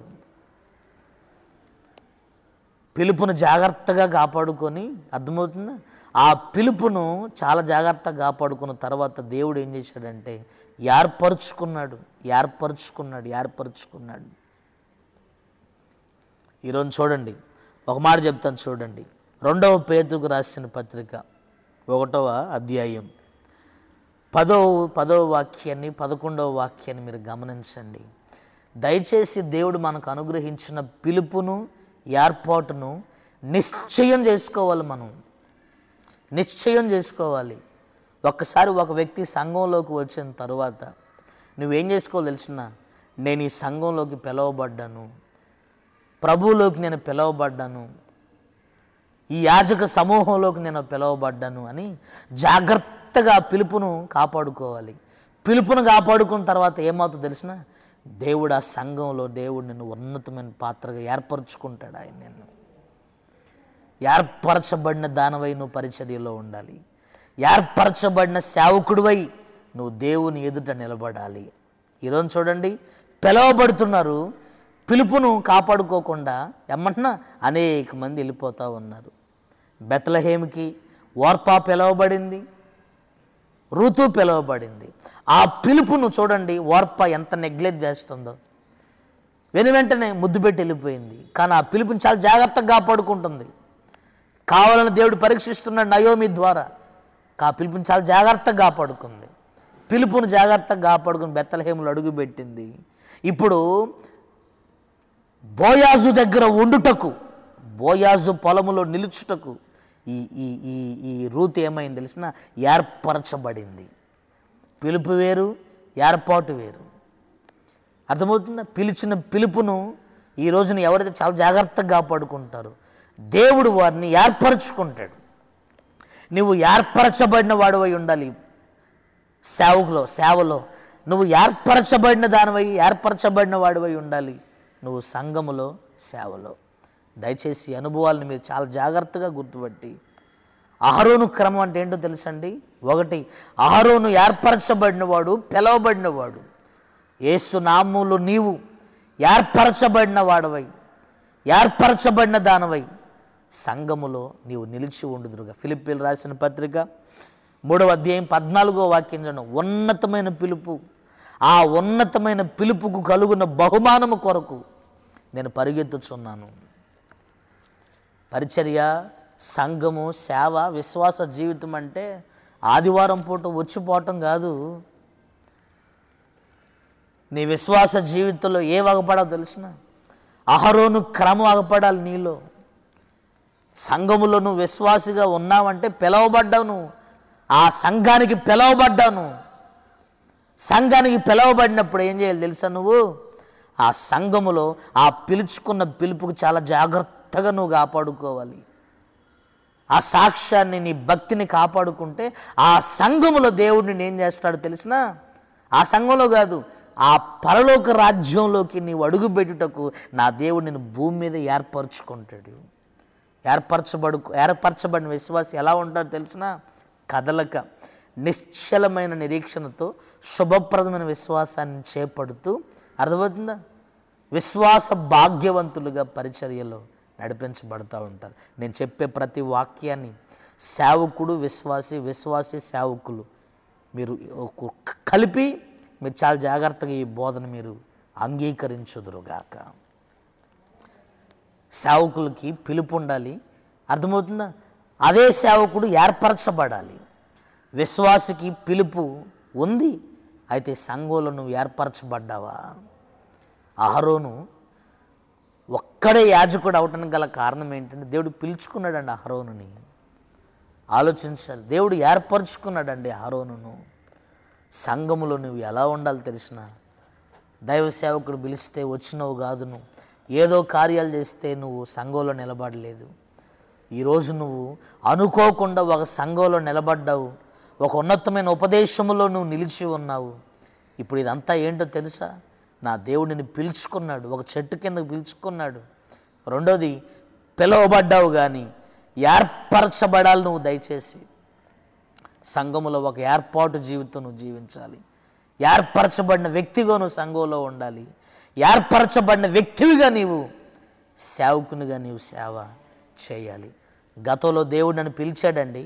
పిలుపును జాగ్రత్తగా కాపాడుకొని, అర్థమవుతుందా, ఆ పిలుపును చాలా జాగ్రత్తగా కాపాడుకున్న తర్వాత దేవుడు ఏం చేశాడంటే ఏర్పరచుకున్నాడు. ఈరోజు చూడండి, ఒక మాట చెప్తాను చూడండి. 2వ పేతురుకు రాసిన పత్రిక 1వ అధ్యాయం 10వ వాక్యాన్ని 11వ వాక్యాన్ని మీరు గమనించండి. దయచేసి దేవుడు మనకు అనుగ్రహించిన పిలుపును ఏర్పాటును నిశ్చయం చేసుకోవాలి. మనం నిశ్చయం చేసుకోవాలి. ఒక్కసారి ఒక వ్యక్తి సంఘంలోకి వచ్చిన తర్వాత నువ్వేం చేసుకోవాలి తెలిసిన? నేను ఈ సంఘంలోకి పిలవబడ్డాను, ప్రభువులోకి నేను పిలవబడ్డాను, ఈ యాజక సమూహంలోకి నేను పిలవబడ్డాను అని జాగ్రత్తగా పిలుపును కాపాడుకోవాలి. పిలుపును కాపాడుకున్న తర్వాత ఏమవుతుందో తెలిసిన? దేవుడు ఆ సంఘంలో దేవుడు నిన్ను ఉన్నతమైన పాత్రగా ఏర్పరచుకుంటాడు. ఆయన నిన్ను ఏర్పరచబడిన దానవై నువ్వు పరిచర్యలో ఉండాలి. ఏర్పరచబడిన సేవకుడివై నువ్వు దేవుని ఎదుట నిలబడాలి. ఈరోజు చూడండి, పిలవబడుతున్నారు, పిలుపును కాపాడుకోకుండా ఏమంటున్నా అనేక మంది వెళ్ళిపోతూ ఉన్నారు. బెత్లెహేముకి ఓర్పా పిలవబడింది, ఋతు పిలవబడింది. ఆ పిలుపును చూడండి, ఓర్పా ఎంత నెగ్లెక్ట్ చేస్తుందో. వెంటనే ముద్దు పెట్టి వెళ్ళిపోయింది. కానీ ఆ పిలుపుని చాలా జాగ్రత్తగా కాపాడుకుంటుంది. కావాలని దేవుడు పరీక్షిస్తున్నాడు నయోమి ద్వారా. ఆ పిలుపుని చాలా జాగ్రత్తగా కాపాడుకుంది. పిలుపును జాగ్రత్తగా కాపాడుకుని బెత్లెహేములో అడుగుపెట్టింది. ఇప్పుడు బోయాజు దగ్గర ఉండుటకు, బోయాజు పొలములో నిలుచుటకు ఈ ఈ ఈ ఈ రూతు ఏమైంది తెలిసిన? ఏర్పరచబడింది. పిలుపు వేరు, ఏర్పాటు వేరు. అర్థమవుతుందా? పిలిచిన పిలుపును ఈ రోజున ఎవరైతే చాలా జాగ్రత్తగా కాపాడుకుంటారో దేవుడు వారిని ఏర్పరచుకుంటాడు. నువ్వు ఏర్పరచబడిన వాడివై ఉండాలి. సేవలో నువ్వు ఏర్పరచబడిన దానివై, ఏర్పరచబడిన వాడివై ఉండాలి. నువ్వు సంఘములో, సేవలో. దయచేసి అనుభవాలను మీరు చాలా జాగ్రత్తగా గుర్తుపట్టి, అహరోను క్రమం అంటే ఏంటో తెలుసండి? 1, అహరోను ఏర్పరచబడినవాడు, పిలవబడినవాడు. యేసు నామములో నీవు ఏర్పరచబడిన వాడవై, ఏర్పరచబడిన దానవై సంఘములో నీవు నిలిచి ఉండుదురుగా. ఫిలిప్పీలు రాసిన పత్రిక 3వ అధ్యాయం 14వ వాక్యం చూడండి. ఉన్నతమైన పిలుపు, ఆ ఉన్నతమైన పిలుపుకు కలుగున్న బహుమానము కొరకు నేను పరిగెత్తుచున్నాను. పరిచర్య, సంఘము, సేవ, విశ్వాస జీవితం అంటే ఆదివారం పూట వచ్చిపోవటం కాదు. నీ విశ్వాస జీవితంలో ఏ వగపడాలో తెలిసిన? అహరోను క్రమం వగపడాలి నీలో. సంఘములో నువ్వు విశ్వాసిగా ఉన్నావంటే పిలవబడ్డావు. నువ్వు ఆ సంఘానికి పిలవబడ్డాను. సంఘానికి పిలవబడినప్పుడు ఏం చేయాలి తెలుసా? నువ్వు ఆ సంఘములో ఆ పిలుచుకున్న పిలుపుకు చాలా జాగ్రత్తగా నువ్వు కాపాడుకోవాలి. ఆ సాక్ష్యాన్ని, నీ భక్తిని కాపాడుకుంటే ఆ సంఘములో దేవుడు నిన్ను ఏం చేస్తాడు తెలిసినా? ఆ సంఘంలో కాదు, ఆ పరలోక రాజ్యంలోకి నీవు అడుగుపెట్టుటకు నా దేవుడు నిన్ను భూమి మీద ఏర్పరచుకుంటాడు. ఏర్పరచబడిన విశ్వాసి ఎలా ఉంటాడో తెలిసినా? కదలక నిశ్చలమైన నిరీక్షణతో శుభప్రదమైన విశ్వాసాన్ని చేపడుతూ, అర్థమవుతుందా, విశ్వాస భాగ్యవంతులుగా పరిచర్యలో నడిపించబడుతూ ఉంటారు. నేను చెప్పే ప్రతి వాక్యాన్ని సేవకుడు, విశ్వాసి, విశ్వాసి, సేవకులు మీరు కలిపి మీరు చాలా జాగ్రత్తగా ఈ బోధన మీరు అంగీకరించుదురుగాక. సేవకులకి పిలుపు ఉండాలి, అర్థమవుతుందా? అదే సేవకుడు ఏర్పరచబడాలి. విశ్వాసికి పిలుపు ఉంది, అయితే సంఘంలో నువ్వు ఏర్పరచబడ్డావా? అహరోను ఒక్కడే యాజకుడు అవటానికి గల కారణం ఏంటంటే దేవుడు పిలుచుకున్నాడండి అహరోనుని. ఆలోచించాలి, దేవుడు ఏర్పరచుకున్నాడండి అహరోనును. సంఘములో నువ్వు ఎలా ఉండాలి తెలిసిన? దైవ సేవకుడు పిలిస్తే వచ్చినవు కాదు, నువ్వు ఏదో కార్యాలు చేస్తే నువ్వు సంఘంలో నిలబడలేదు. ఈరోజు నువ్వు అనుకోకుండా ఒక సంఘంలో నిలబడ్డావు, ఒక ఉన్నతమైన ఉపదేశంలో నువ్వు నిలిచి ఉన్నావు. ఇప్పుడు ఇదంతా ఏంటో తెలుసా? నా దేవుడు నిన్ను పిలుచుకున్నాడు, ఒక చెట్టు కిందకు పిలుచుకున్నాడు. రెండోది, పిలువబడ్డావు కానీ ఏర్పరచబడాలి. నువ్వు దయచేసి సంఘములో ఒక ఏర్పాటు జీవితం నువ్వు జీవించాలి. ఏర్పరచబడిన వ్యక్తిగా నువ్వు సంఘంలో ఉండాలి. ఏర్పరచబడిన వ్యక్తివిగా నీవు సేవకునిగా నీవు సేవ చేయాలి. గతంలో దేవుడు నన్ను పిలిచాడండి.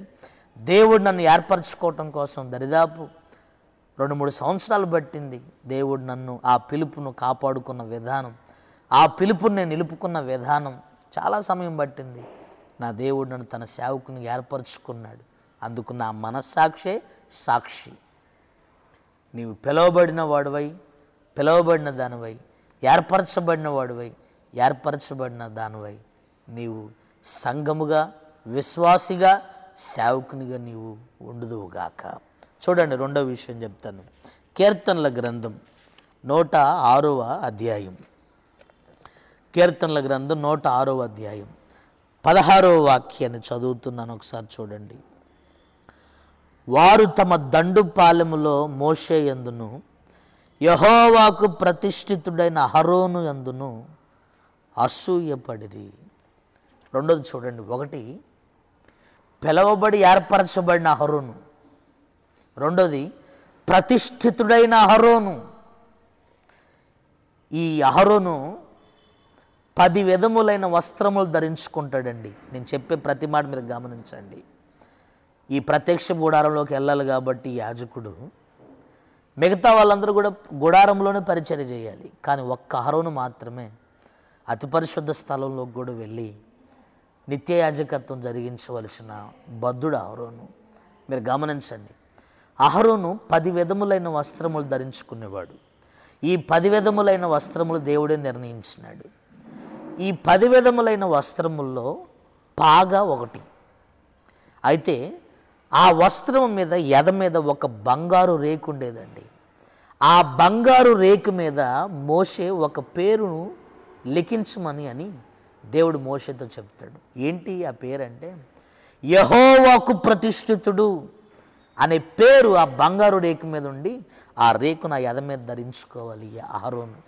దేవుడు నన్ను ఏర్పరచుకోవటం కోసం దరిదాపు 2-3 సంవత్సరాలు పట్టింది. దేవుడు నన్ను ఆ పిలుపును కాపాడుకున్న విధానం, ఆ పిలుపును నేను నిలుపుకున్న విధానం చాలా సమయం పట్టింది. నా దేవుడు నన్ను తన సేవకుని ఏర్పరచుకున్నాడు. అందుకు నా మనస్సాక్షే సాక్షి. నీవు పిలువబడిన వాడివై, పిలువబడిన దానివై, ఏర్పరచబడిన వాడివై, ఏర్పరచబడిన దానివై నీవు సంఘముగా, విశ్వాసిగా, సేవకునిగా నీవు ఉండుదువుగాక. చూడండి, రెండో విషయం చెప్తాను. కీర్తనల గ్రంథం 106వ అధ్యాయం. కీర్తనల గ్రంథం 106వ అధ్యాయం 16వ వాక్యాన్ని చదువుతున్నాను, ఒకసారి చూడండి. వారు తమ దండు పాలెములో మోషే యందును యెహోవాకు ప్రతిష్ఠితుడైన అహరోను యందును అసూయపడిరి. రెండోది చూడండి, ఒకటి పిలవబడి ఏర్పరచబడిన అహరోను, రెండోది ప్రతిష్ఠితుడైన అహరోను. ఈ అహరోను 10 విధములైన వస్త్రములు ధరించుకుంటాడండి. నేను చెప్పే ప్రతి మాట మీరు గమనించండి. ఈ ప్రత్యక్ష గుడారంలోకి వెళ్ళాలి కాబట్టి యాజకుడు, మిగతా వాళ్ళందరూ కూడా గుడారంలోనే పరిచర్య చేయాలి. కానీ ఒక్క అహరోను మాత్రమే అతి పరిశుద్ధ స్థలంలోకి కూడా వెళ్ళి నిత్య యాజకత్వం జరిగించవలసిన బద్ధుడు అహరోను. మీరు గమనించండి, అహరోను 10 విధములైన వస్త్రములు ధరించుకునేవాడు. ఈ 10 విధములైన వస్త్రములు దేవుడే నిర్ణయించినాడు. ఈ 10 విధములైన వస్త్రముల్లో పాగా ఒకటి. అయితే ఆ వస్త్రం మీద, ఎద మీద ఒక బంగారు రేకు ఉండేదండి. ఆ బంగారు రేకు మీద మోషే ఒక పేరును లిఖించమని అని దేవుడు మోషేతో చెప్తాడు. ఏంటి ఆ పేరు అంటే యెహోవాకు ప్రతిష్ఠితుడు అనే పేరు ఆ బంగారు రేకు మీద ఉండి, ఆ రేకు నా ఎద మీద ధరించుకోవాలి అహరోను.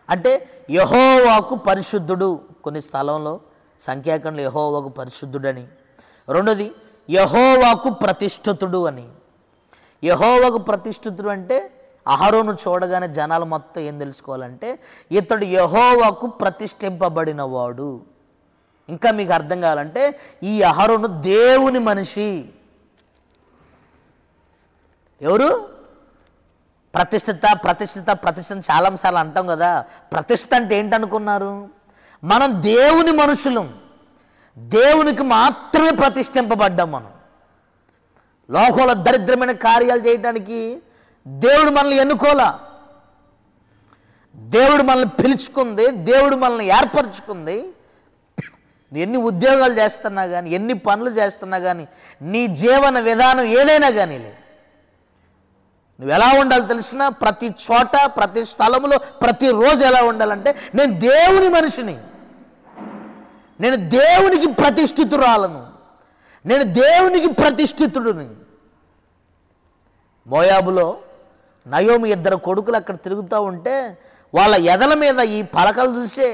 అంటే యెహోవాకు పరిశుద్ధుడు. కొన్ని స్థలంలో సంఖ్యాకాండంలో యెహోవాకు పరిశుద్ధుడని, రెండోది యెహోవాకు ప్రతిష్ఠితుడు అని. యెహోవాకు ప్రతిష్ఠితుడు అంటే అహరోను చూడగానే జనాలు మొత్తం ఏం తెలుసుకోవాలంటే ఇతడు యెహోవాకు ప్రతిష్ఠింపబడినవాడు. ఇంకా మీకు అర్థం కావాలంటే ఈ అహరోను దేవుని మనిషి. ఎవరు? ప్రతిష్ఠిత ప్రతిష్ఠిత ప్రతిష్ఠిత చాలాసార్లు అంటాం కదా. ప్రతిష్ఠ అంటే ఏంటనుకున్నారు? మనం దేవుని మనుషులం, దేవునికి మాత్రమే ప్రతిష్ఠింపబడ్డాం. మనం లోకంలో దరిద్రమైన కార్యాలు చేయడానికి దేవుడు మనల్ని ఎన్నుకోలా. దేవుడు మనల్ని పిలుచుకుంది, దేవుడు మనల్ని ఏర్పరచుకుంది. ఎన్ని ఉద్యోగాలు చేస్తున్నా కానీ, ఎన్ని పనులు చేస్తున్నా కానీ, నీ జీవన విధానం ఏదైనా కానీ లేదు. నువ్వు ఎలా ఉండాలి తెలిసినా, ప్రతి చోట, ప్రతి స్థలంలో, ప్రతిరోజు ఎలా ఉండాలంటే, నేను దేవుని మనిషిని, నేను దేవునికి ప్రతిష్ఠితురాలను, నేను దేవునికి ప్రతిష్ఠితుడిని. మోయాబులో నయోమి 2 కొడుకులు అక్కడ తిరుగుతూ ఉంటే వాళ్ళ ఎదల మీద ఈ పలకలు చూసే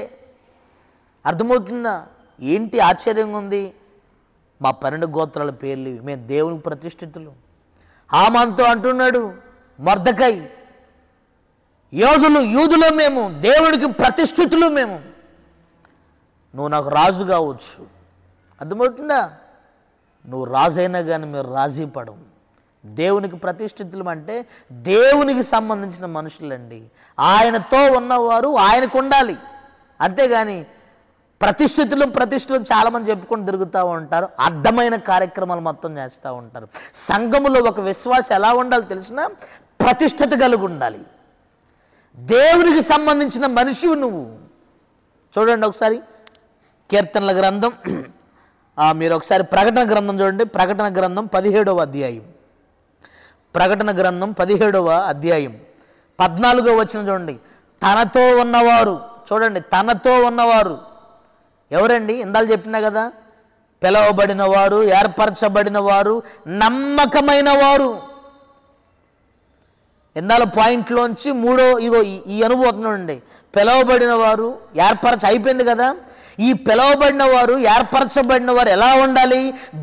అర్థమవుతుందా? ఏంటి ఆశ్చర్యంగా ఉంది? మా 12 గోత్రాల పేర్లు ఇవి, మేము దేవునికి ప్రతిష్ఠితులు. హామాన్తో అంటున్నాడు మొర్దెకై, యూదులో మేము దేవునికి ప్రతిష్ఠితులు, మేము, నువ్వు నాకు రాజు కావచ్చు. అర్థమవుతుందా? నువ్వు రాజైనా కానీ మీరు రాజీ పడము. దేవునికి ప్రతిష్ఠితులు అంటే దేవునికి సంబంధించిన మనుషులండి. ఆయనతో ఉన్నవారు ఆయనకు ఉండాలి. అంతేగాని ప్రతిష్ఠితులు చాలామంది చెప్పుకొని తిరుగుతూ ఉంటారు. అడ్డమైన కార్యక్రమాలు మొత్తం చేస్తూ ఉంటారు. సంఘములో ఒక విశ్వాసం ఎలా ఉండాలి తెలిసినా, ప్రతిష్ఠత కలిగి ఉండాలి. దేవునికి సంబంధించిన మనిషివి నువ్వు. చూడండి ఒకసారి కీర్తనల గ్రంథం, మీరు ఒకసారి ప్రకటన గ్రంథం చూడండి. ప్రకటన గ్రంథం 17వ అధ్యాయం, ప్రకటన గ్రంథం 17వ అధ్యాయం 14వ వచనం చూడండి. తనతో ఉన్నవారు, చూడండి, తనతో ఉన్నవారు ఎవరండి? ఇందాక చెప్పినా కదా, పిలవబడిన వారు, ఏర్పరచబడిన వారు, నమ్మకమైన వారు. ఇందాల పాయింట్లోంచి ఇగో ఈ అనుభవం ఉండండి. పిలవబడిన వారు, అయిపోయింది కదా. ఈ పిలవబడిన వారు, ఏర్పరచబడిన వారు ఎలా ఉండాలి?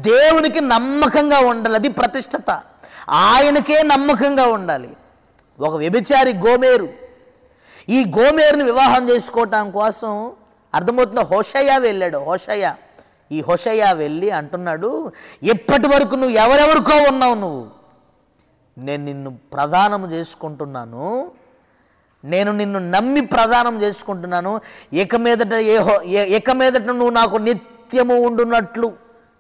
దేవునికి నమ్మకంగా ఉండాలి. అది ప్రతిష్ఠత. ఆయనకే నమ్మకంగా ఉండాలి. ఒక వ్యభిచారి గోమేరు, ఈ గోమేరుని వివాహం చేసుకోవటం కోసం అర్థమవుతున్న హోషయ్య వెళ్ళాడు. ఈ హోషయ్య వెళ్ళి అంటున్నాడు, ఎప్పటి వరకు నువ్వు ఎవరెవరికో ఉన్నావు, నేను నిన్ను ప్రదానం చేసుకుంటున్నాను, నేను నిన్ను నమ్మి ప్రదానం చేసుకుంటున్నాను. ఇక మీదట నువ్వు నాకు నిత్యము ఉండున్నట్లు.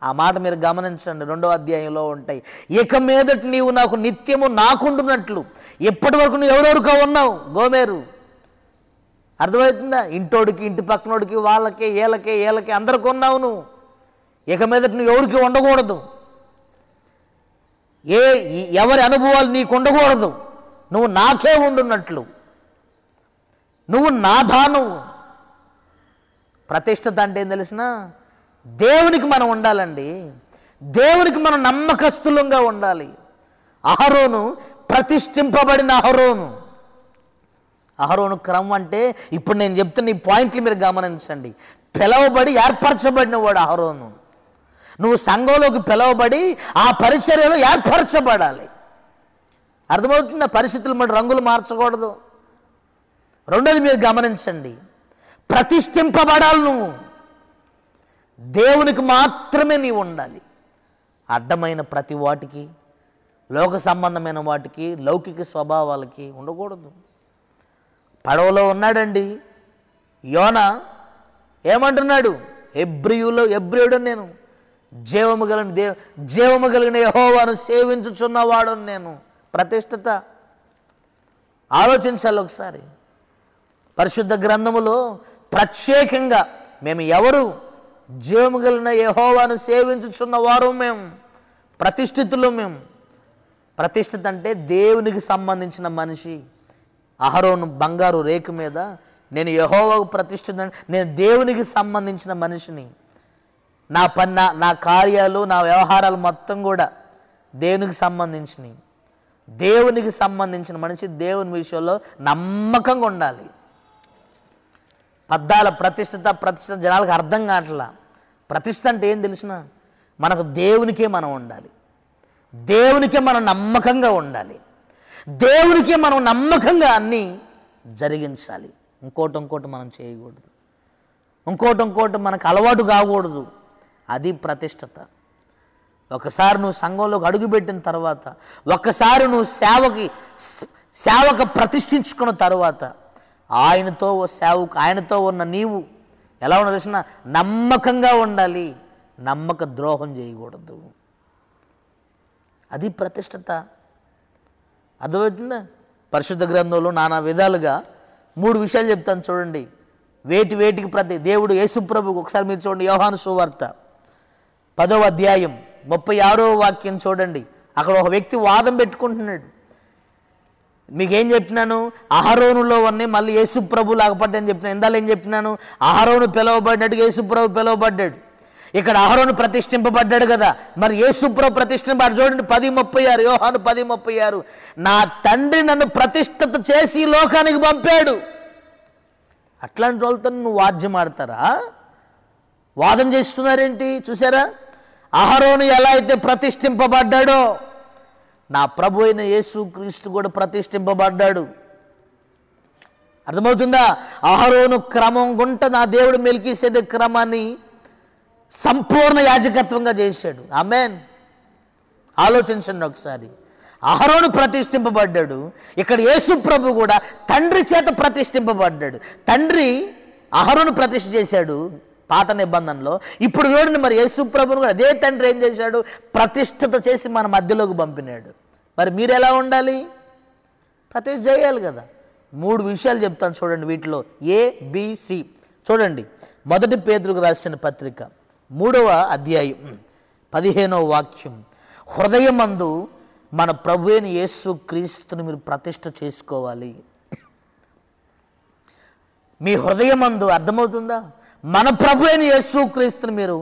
ఆ మాట మీరు గమనించండి, 2వ అధ్యాయంలో ఉంటాయి. ఇక మీదట నీవు నాకు నిత్యము నాకుండున్నట్లు. ఎప్పటి వరకు నువ్వు ఎవరెవరికో ఉన్నావు గోమేరు. అర్థమవుతుందా? ఇంటోడికి, ఇంటి పక్కనోడికి, వాళ్ళకి, ఏళ్ళకి అందరికి ఉన్నావు నువ్వు. ఇక మీదట నువ్వు ఎవరికి ఉండకూడదు. ఎవరి అనుభవాలు నీకు ఉండకూడదు. నువ్వు నాకే ఉండున్నట్లు, నువ్వు నాదానువు. ప్రతిష్ఠత అంటే ఏం తెలిసిన, దేవునికి మనం ఉండాలండి. దేవునికి మనం నమ్మకస్తులంగా ఉండాలి. అహరోను ప్రతిష్ఠింపబడిన అహరోను క్రమం అంటే ఇప్పుడు నేను చెప్తున్న ఈ పాయింట్లు మీరు గమనించండి. పిలవబడి ఏర్పరచబడిన వాడు అహరోను. నువ్వు సంఘంలోకి పిలవబడి ఆ పరిచర్యలో ఏర్పరచబడాలి. అర్థమవుతుందా? పరిస్థితులు మన రంగులు మార్చకూడదు. రెండోది మీరు గమనించండి, ప్రతిష్ఠింపబడాలి. నువ్వు దేవునికి మాత్రమే నీవు ఉండాలి. అడ్డమైన ప్రతి వాటికి, లోక సంబంధమైన వాటికి, లౌకిక స్వభావాలకి ఉండకూడదు. పడవలో ఉన్నాడండి యోనా, ఏమంటున్నాడు? ఎబ్రియుడు నేను, జీవము కలిగిన యెహోవాను సేవించుచున్నవాడు నేను. ప్రతిష్ఠత. ఆలోచించాలి ఒకసారి. పరిశుద్ధ గ్రంథములో ప్రత్యేకంగా మేము ఎవరు? జీవము కలిగిన యెహోవాను సేవించుచున్నవారు మేము, ప్రతిష్ఠితులు మేము. ప్రతిష్ఠిత అంటే దేవునికి సంబంధించిన మనిషి. అహరోను బంగారు రేకు మీద నేను యెహోవాకు ప్రతిష్ఠిత, నేను దేవునికి సంబంధించిన మనిషిని. నా పని, నా కార్యాలు, నా వ్యవహారాలు మొత్తం కూడా దేవునికి సంబంధించినవి. దేవునికి సంబంధించిన మనిషి దేవుని విషయంలో నమ్మకంగా ఉండాలి. పద్దాల ప్రతిష్ఠిత జనాలకు అర్థం కావట్లా. ప్రతిష్ఠ అంటే ఏం తెలిసిన, మనకు దేవునికే మనం ఉండాలి, దేవునికే మనం నమ్మకంగా ఉండాలి, దేవునికే మనం నమ్మకంగా అన్నీ జరిగించాలి. ఇంకోటి మనం చేయకూడదు, ఇంకోటి మనకు అలవాటు కాకూడదు. అది ప్రతిష్ఠత. ఒకసారి నువ్వు సంఘంలోకి అడుగుపెట్టిన తర్వాత, ఒక్కసారి నువ్వు సేవకు ప్రతిష్ఠించుకున్న తర్వాత, ఆయనతో ఉన్న నీవు ఎలా ఉన్నా తెలిసిన, నమ్మకంగా ఉండాలి, నమ్మక ద్రోహం చేయకూడదు. అది ప్రతిష్ఠత. అర్థమవుతుందా? పరిశుద్ధ గ్రంథంలో నానా విధాలుగా 3 విషయాలు చెప్తాను చూడండి. వేటికి దేవుడు యేసుప్రభుకు ఒకసారి మీరు చూడండి, యోహాను సువార్త 10వ అధ్యాయం 36వ వాక్యం చూడండి. అక్కడ ఒక వ్యక్తి వాదం పెట్టుకుంటున్నాడు. మీకేం చెప్పినాను? అహరోనులో ఉన్నాయి మళ్ళీ యేసుప్రభు లాగపడ్డాయని చెప్పినాను. ఇందాలు ఏం చెప్పినాను? అహరోను పిలువబడినట్టుగా యేసుప్రభు పిలువబడ్డాడు. ఇక్కడ అహరోను ప్రతిష్ఠింపబడ్డాడు కదా, మరి యేసుప్రభు ప్రతిష్ఠింపబడ్డాడు. చూడండి 10:36, యోహాను 10:36, నా తండ్రి నన్ను ప్రతిష్ఠిత చేసి లోకానికి పంపాడు. అట్లాంటి వాళ్ళతో నువ్వు వాద్యం ఆడతారా? వాదం చేస్తున్నారేంటి? చూసారా, అహరోను ఎలా అయితే ప్రతిష్ఠింపబడ్డాడో నా ప్రభు అయిన యేసుక్రీస్తు కూడా ప్రతిష్ఠింపబడ్డాడు. అర్థమవుతుందా? అహరోను క్రమం గుంట నా దేవుడు మెల్కీసెదెకు క్రమాన్ని సంపూర్ణ యాజకత్వంగా చేశాడు. ఆమేన్. ఆలోచించండి ఒకసారి. అహరోను ప్రతిష్ఠింపబడ్డాడు, ఇక్కడ యేసు ప్రభు కూడా తండ్రి చేత ప్రతిష్ఠింపబడ్డాడు. తండ్రి అహరోను ప్రతిష్ఠ చేశాడు పాత నిబంధనలో. ఇప్పుడు చూడండి, మరి యేసు ప్రభును కూడా అదే తండ్రి ఏం చేశాడు? ప్రతిష్ఠిత చేసి మన మధ్యలోకి పంపినాడు. మరి మీరు ఎలా ఉండాలి? ప్రతిష్ఠ చేయాలి కదా. 3 విషయాలు చెప్తాను చూడండి, వీటిలో ABC. చూడండి, 1 పేతురుకు రాసిన పత్రిక 3వ అధ్యాయం 15వ వాక్యం, హృదయమందు మన ప్రభు అయిన యేసు క్రీస్తుని మీరు ప్రతిష్ఠ చేసుకోవాలి. మీ హృదయమందు, అర్థమవుతుందా? మన ప్రభు అయిన యేసు క్రీస్తుని మీరు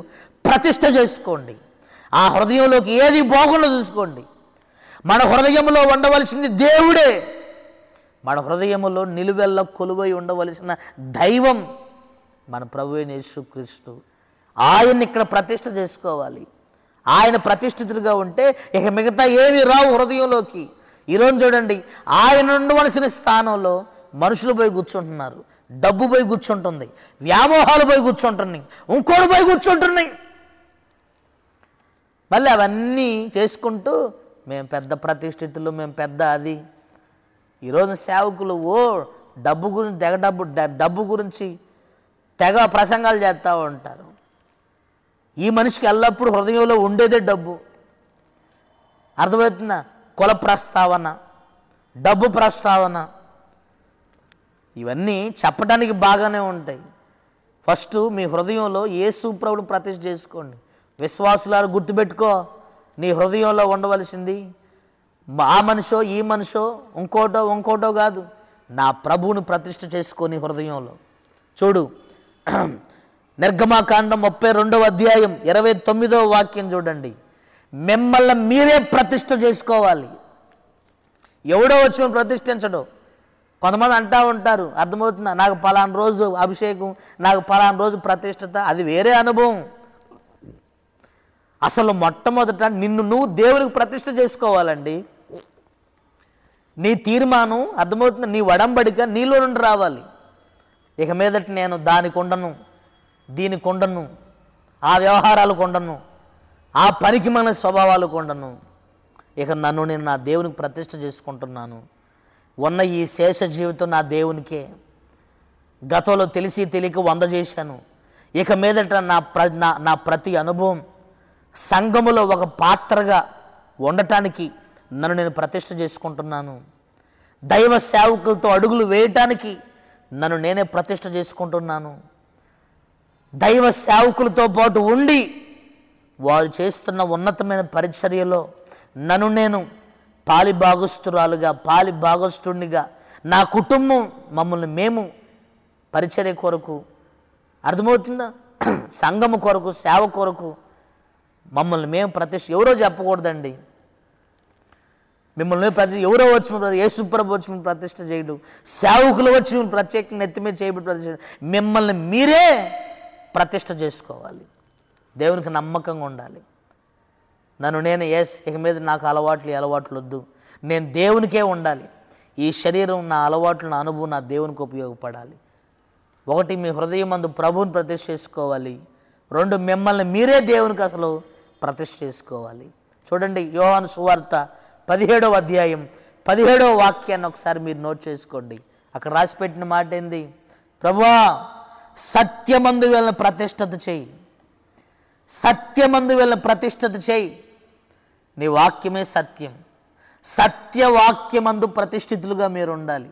ప్రతిష్ఠ చేసుకోండి. ఆ హృదయంలోకి ఏది పోకుండా చూసుకోండి. మన హృదయంలో ఉండవలసింది దేవుడే. మన హృదయంలో నిలువెల్ల కొలువై ఉండవలసిన దైవం మన ప్రభు అయిన యేసు క్రీస్తు. ఆయన్ని ఇక్కడ ప్రతిష్ఠ చేసుకోవాలి. ఆయన ప్రతిష్ఠితుడిగా ఉంటే ఇక మిగతా ఏమి రావు హృదయంలోకి. ఈరోజు చూడండి, ఆయన ఉండవలసిన స్థానంలో మనుషులు పోయి కూర్చుంటున్నారు, డబ్బు పోయి కూర్చుంటుంది, వ్యామోహాలు పోయి కూర్చుంటున్నాయి, ఇంకోటి పోయి కూర్చుంటున్నాయి. మళ్ళీ అవన్నీ చేసుకుంటూ మేము పెద్ద ప్రతిష్ఠితులు, మేము పెద్ద అది. ఈరోజు సేవకులు డబ్బు గురించి డబ్బు గురించి తెగ ప్రసంగాలు చేస్తూ ఉంటారు. ఈ మనిషికి ఎల్లప్పుడూ హృదయంలో ఉండేదే డబ్బు. అర్థమవుతుందా? కుల ప్రస్తావన, డబ్బు ప్రస్తావన, ఇవన్నీ చెప్పడానికి బాగానే ఉంటాయి. ఫస్ట్ మీ హృదయంలో యేసు ప్రభువుని ప్రతిష్ఠ చేసుకోండి. విశ్వాసులారు గుర్తుపెట్టుకో, నీ హృదయంలో ఉండవలసింది ఆ మనిషో ఈ మనిషో ఇంకోటో కాదు, నా ప్రభువుని ప్రతిష్ఠ చేసుకొని హృదయంలో. చూడు, నిర్గమాకాండం 32వ అధ్యాయం 29వ వాక్యం చూడండి. మిమ్మల్ని మీరే ప్రతిష్ఠ చేసుకోవాలి. ఎవడో వచ్చి ప్రతిష్ఠించడు. కొంతమంది అంటూ ఉంటారు, అర్థమవుతుందా? నాకు పలానా రోజు అభిషేకం, నాకు పలానా రోజు ప్రతిష్ఠత, అది వేరే అనుభవం. అసలు మొట్టమొదట నిన్ను నువ్వు దేవునికి ప్రతిష్ఠ చేసుకోవాలండి. నీ తీర్మానం, అర్థమవుతుంది, నీ వడంబడిక నీలో నుండి రావాలి. ఇక మీదట నేను దానికి ఉండను, దీనికి ఉండను, ఆ వ్యవహారాలకు ఉండను, ఆ పనికి మన స్వభావాలకు ఉండను. ఇక నన్ను నేను నా దేవునికి ప్రతిష్ఠ చేసుకుంటున్నాను. ఉన్న ఈ శేష జీవితం నా దేవునికే. గతంలో తెలిసి తెలియక 100 చేశాను. ఇక మీదట నా ప్రతి అనుభవం సంఘములో ఒక పాత్రగా ఉండటానికి నన్ను నేను ప్రతిష్ఠ చేసుకుంటున్నాను. దైవ సేవకులతో అడుగులు వేయటానికి నన్ను నేనే ప్రతిష్ఠ చేసుకుంటున్నాను. దైవ సేవకులతో పాటు ఉండి వారు చేస్తున్న ఉన్నతమైన పరిచర్యలో నన్ను నేను పాలిభాగస్తుడినిగా, నా కుటుంబం, మమ్మల్ని మేము పరిచర్య కొరకు, అర్థమవుతుందా, సంఘము కొరకు, సేవ కొరకు మమ్మల్ని మేము ప్రతిష్ఠ. ఎవరో చెప్పకూడదండి, మిమ్మల్ని ఎవరో వచ్చి యేసుప్రభు వచ్చి మేము ప్రతిష్ఠ చేయడం, సేవకులు వచ్చి మేము ప్రత్యేకంగా నెత్తి మీద చేయబడి ప్రతిష్ఠ, మిమ్మల్ని మీరే ప్రతిష్ఠ చేసుకోవాలి. దేవునికి నమ్మకంగా ఉండాలి. నన్ను నేను ఇక మీద నాకు అలవాట్లు వద్దు, నేను దేవునికే ఉండాలి. ఈ శరీరం, నా అలవాట్లు, నా అనుభవం నా దేవునికి ఉపయోగపడాలి. 1, మీ హృదయం అందు ప్రభువుని ప్రతిష్ఠ చేసుకోవాలి. 2, మిమ్మల్ని మీరే దేవునికి అసలు ప్రతిష్ఠ చేసుకోవాలి. చూడండి, యోహాను సువార్త 17వ అధ్యాయం 17వ వాక్యాన్ని ఒకసారి మీరు నోట్ చేసుకోండి. అక్కడ రాసిపెట్టిన మాట ఏంది? ప్రభువా, సత్యమందు వెళ్ళిన ప్రతిష్ఠత చేయి, సత్యమందు వెళ్ళిన ప్రతిష్ఠత చేయి. నీ వాక్యమే సత్యం. సత్యవాక్యమందు ప్రతిష్ఠితులుగా మీరు ఉండాలి.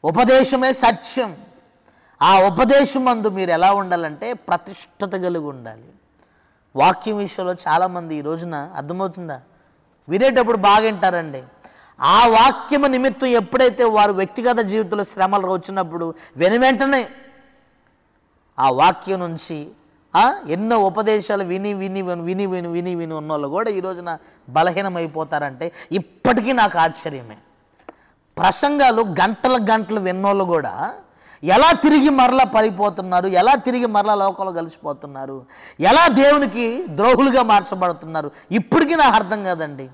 ఉపదేశమే సత్యం. ఆ ఉపదేశమందు మీరు ఎలా ఉండాలంటే ప్రతిష్టత కలిగి ఉండాలి. వాక్యం విషయంలో చాలామంది ఈ రోజున అర్థమవుతుందా, వినేటప్పుడు బాగా వింటారండి. ఆ వాక్యము నిమిత్తం ఎప్పుడైతే వారు వ్యక్తిగత జీవితంలో శ్రమలు వచ్చినప్పుడు వెంటనే ఆ వాక్యం నుంచి ఎన్నో ఉపదేశాలు విని విని విని విని విని విని ఉన్న వాళ్ళు కూడా ఈ రోజున బలహీనమైపోతారంటే ఇప్పటికీ నాకు ఆశ్చర్యమే. ప్రసంగాలు గంటల గంటలు విన్నోళ్ళు కూడా ఎలా తిరిగి మరలా పడిపోతున్నారు, ఎలా తిరిగి మరలా లోకంలో కలిసిపోతున్నారు, ఎలా దేవునికి ద్రోహులుగా మార్చబడుతున్నారు, ఇప్పటికీ నాకు అర్థం కాదండి.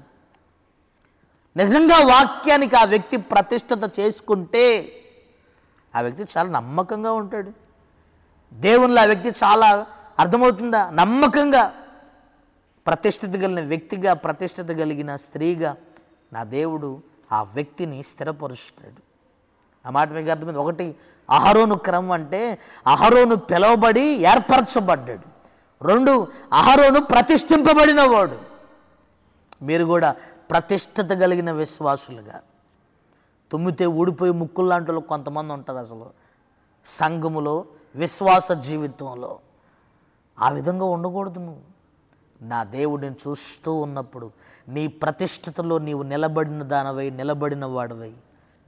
నిజంగా వాక్యానికి ఆ వ్యక్తి ప్రతిష్టత చేసుకుంటే ఆ వ్యక్తి చాలా నమ్మకంగా ఉంటాడు. దేవునిలో ఆ వ్యక్తి చాలా అర్థమవుతుందా, నమ్మకంగా ప్రతిష్ఠిత కలిగిన వ్యక్తిగా, ప్రతిష్ఠిత కలిగిన స్త్రీగా నా దేవుడు ఆ వ్యక్తిని స్థిరపరుస్తాడు. ఆ మాట మీకు అర్థమైంది. ఒకటి, అహరోను క్రమం అంటే అహరోను పిలువబడి ఏర్పరచబడ్డాడు. రెండు, అహరోను ప్రతిష్ఠింపబడిన వాడు. మీరు కూడా ప్రతిష్ఠత కలిగిన విశ్వాసులుగా, తుమ్మితే ఊడిపోయి ముక్కులు లాంటి వాళ్ళు కొంతమంది ఉంటారు. అసలు సంఘములో విశ్వాస జీవితంలో ఆ విధంగా ఉండకూడదు. నువ్వు నా దేవుడిని చూస్తూ ఉన్నప్పుడు నీ ప్రతిష్ఠతలో నీవు నిలబడిన దానవై, నిలబడిన వాడవై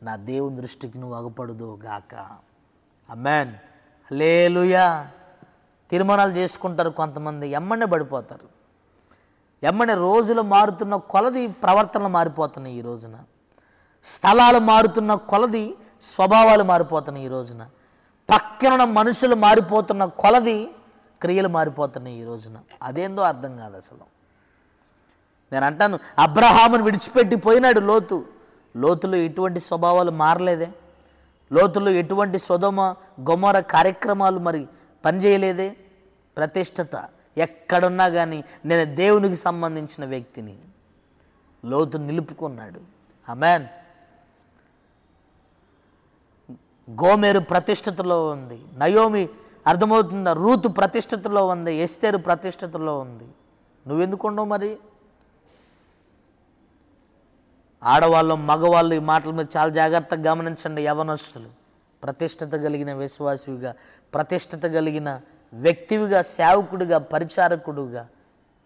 నా దేవుని దృష్టికి నువ్వు అగపడదు గాక. ఆమేన్, హల్లెలూయా. తీర్మానాలు చేసుకుంటారు కొంతమంది, ఎమ్మనే పడిపోతారు. ఎమ్మనే రోజులు మారుతున్న కొలది ప్రవర్తనలు మారిపోతున్నాయి ఈ రోజున. స్థలాలు మారుతున్న కొలది స్వభావాలు మారిపోతున్నాయి ఈ రోజున. పక్కన మనుషులు మారిపోతున్న కొలది క్రియలు మారిపోతున్నాయి ఈ రోజున. అదేందో అర్థం కాదు అసలు. నేను అంటాను, అబ్రహామును విడిచిపెట్టి పోయినాడు లోతు. లోతులో ఎటువంటి స్వభావాలు మారలేదే, లోతులో ఎటువంటి సొదొమ గొమొర కార్యక్రమాలు మరి పనిచేయలేదే. ప్రతిష్టత ఎక్కడున్నా కానీ నేను దేవునికి సంబంధించిన వ్యక్తిని లోతు నిలుపుకున్నాడు. ఆమేన్. గోమెరు ప్రతిష్టతలో ఉంది, నయోమి అర్థమవుతుందా, రూతు ప్రతిష్టతలో ఉంది, ఎస్తేరు ప్రతిష్టతలో ఉంది. నువ్వెందుకు ఉండవు మరి? ఆడవాళ్ళు మగవాళ్ళు ఈ మాటల మీద చాలా జాగ్రత్తగా గమనించండి. యవనస్తులు ప్రతిష్టత కలిగిన విశ్వాసివిగా, ప్రతిష్టత కలిగిన వ్యక్తివిగా, సేవకుడిగా, పరిచారకుడుగా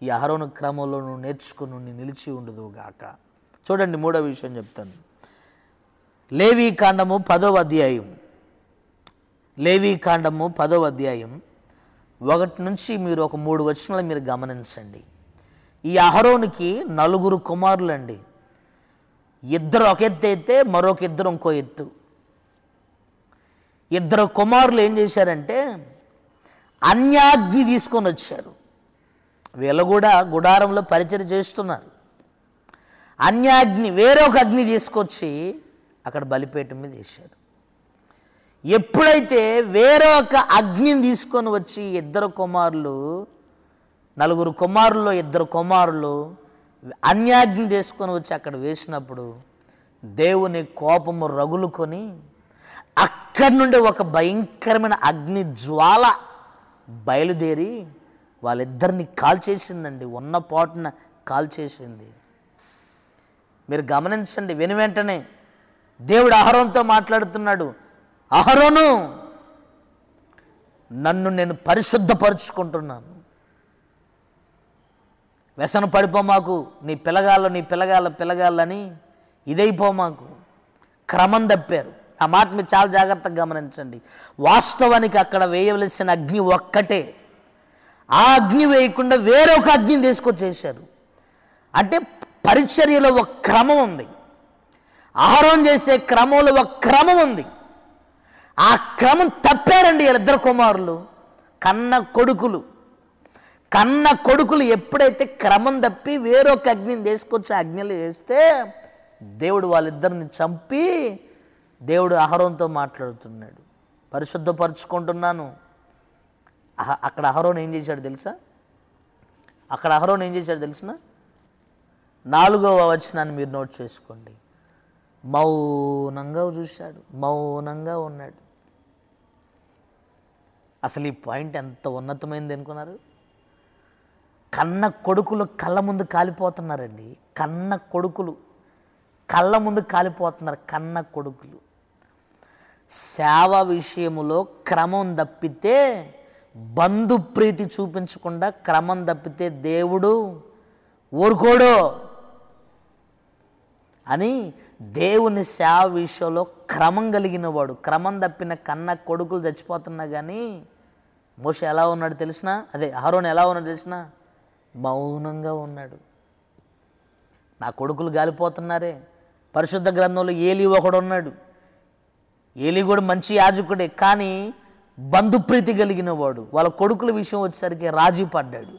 ఈ అహరోను క్రమంలో నువ్వు నేర్చుకుని నిలిచి ఉండదు గాక. చూడండి, మూడో విషయం చెప్తాను. లేవీ కాండము 10వ అధ్యాయం, లేవీ కాండము 10వ అధ్యాయం 1 నుంచి మీరు ఒక 3 వచనాలు మీరు గమనించండి. ఈ అహరోనుకి 4 కుమారులండి. ఇద్దరు ఒక ఎత్తు అయితే మరొక ఇద్దరు ఇంకో ఎత్తు. ఇద్దరు కుమారులు ఏం చేశారంటే అన్యాగ్ని తీసుకొని వచ్చారు. వీళ్ళు కూడా గుడారంలో పరిచయం చేస్తున్నారు. అన్యాగ్ని, వేరొక అగ్ని తీసుకొచ్చి అక్కడ బలిపీఠం మీద వేశారు. ఎప్పుడైతే వేరొక అగ్నిని తీసుకొని వచ్చి ఇద్దరు కుమారులు, 4 కుమారుల్లో 2 కుమారులు అన్యాగ్ని తీసుకొని వచ్చి అక్కడ వేసినప్పుడు దేవుని కోపము రగులుకొని అక్కడి నుండి ఒక భయంకరమైన అగ్ని జ్వాల బయలుదేరి వాళ్ళిద్దరిని కాల్చేసిందండి. ఉన్న పాటున కాల్చేసింది. మీరు గమనించండి. వెంటనే దేవుడు అహరోనుతో మాట్లాడుతున్నాడు. అహరోను, నన్ను నేను పరిశుద్ధపరుచుకుంటున్నాను, వ్యసన పడిపో మాకు, నీ పిల్లగాళ్ళని ఇదైపో మాకు. క్రమం తప్పారు. ఆ మాట మీరు చాలా జాగ్రత్తగా గమనించండి. వాస్తవానికి అక్కడ వేయవలసిన అగ్ని ఒక్కటే, ఆ అగ్ని వేయకుండా వేరొక అగ్నిని తీసుకొచ్చేసారు. అంటే పరిచర్యలో ఒక క్రమం ఉంది, ఆహారం చేసే క్రమంలో ఒక క్రమం ఉంది. ఆ క్రమం తప్పారండి వీళ్ళిద్దరు కుమారులు. కన్న కొడుకులు ఎప్పుడైతే క్రమం తప్పి వేరొక అగ్నిని తీసుకొచ్చి అగ్నిలో వేస్తే దేవుడు వాళ్ళిద్దరిని చంపి దేవుడు అహరోనుతో మాట్లాడుతున్నాడు. పరిశుద్ధపరుచుకుంటున్నాను. అక్కడ అహరోను ఏం చేశాడు తెలుసా? అక్కడ అహరోను ఏం చేశాడు తెలిసిన? 4వ వచనాన్ని మీరు నోట్ చేసుకోండి. మౌనంగా చూశాడు, మౌనంగా ఉన్నాడు. అసలు ఈ పాయింట్ ఎంత ఉన్నతమైంది అనుకున్నారు? కన్న కొడుకులు కళ్ళ ముందు కాలిపోతున్నారండి. కన్న కొడుకులు కళ్ళ ముందు కాలిపోతున్నారు. కన్న కొడుకులు సేవ విషయములో క్రమం తప్పితే, బంధుప్రీతి చూపించకుండా క్రమం తప్పితే దేవుడు ఊరుకోడు అని దేవుని సేవ విషయంలో క్రమం కలిగిన వాడు. క్రమం తప్పిన కన్న కొడుకులు చచ్చిపోతున్నా కానీ మోషే ఎలా ఉన్నాడు తెలిసినా, అహరోను ఎలా ఉన్నాడు తెలిసినా, మౌనంగా ఉన్నాడు. నా కొడుకులు గాలిపోతున్నారే. పరిశుద్ధ గ్రంథంలో ఏలీ ఒకడు ఉన్నాడు. ఏలీ కూడా మంచి యాజకుడే, కానీ బంధుప్రీతి కలిగిన వాడు. వాళ్ళ కొడుకుల విషయం వచ్చేసరికి రాజీ పడ్డాడు.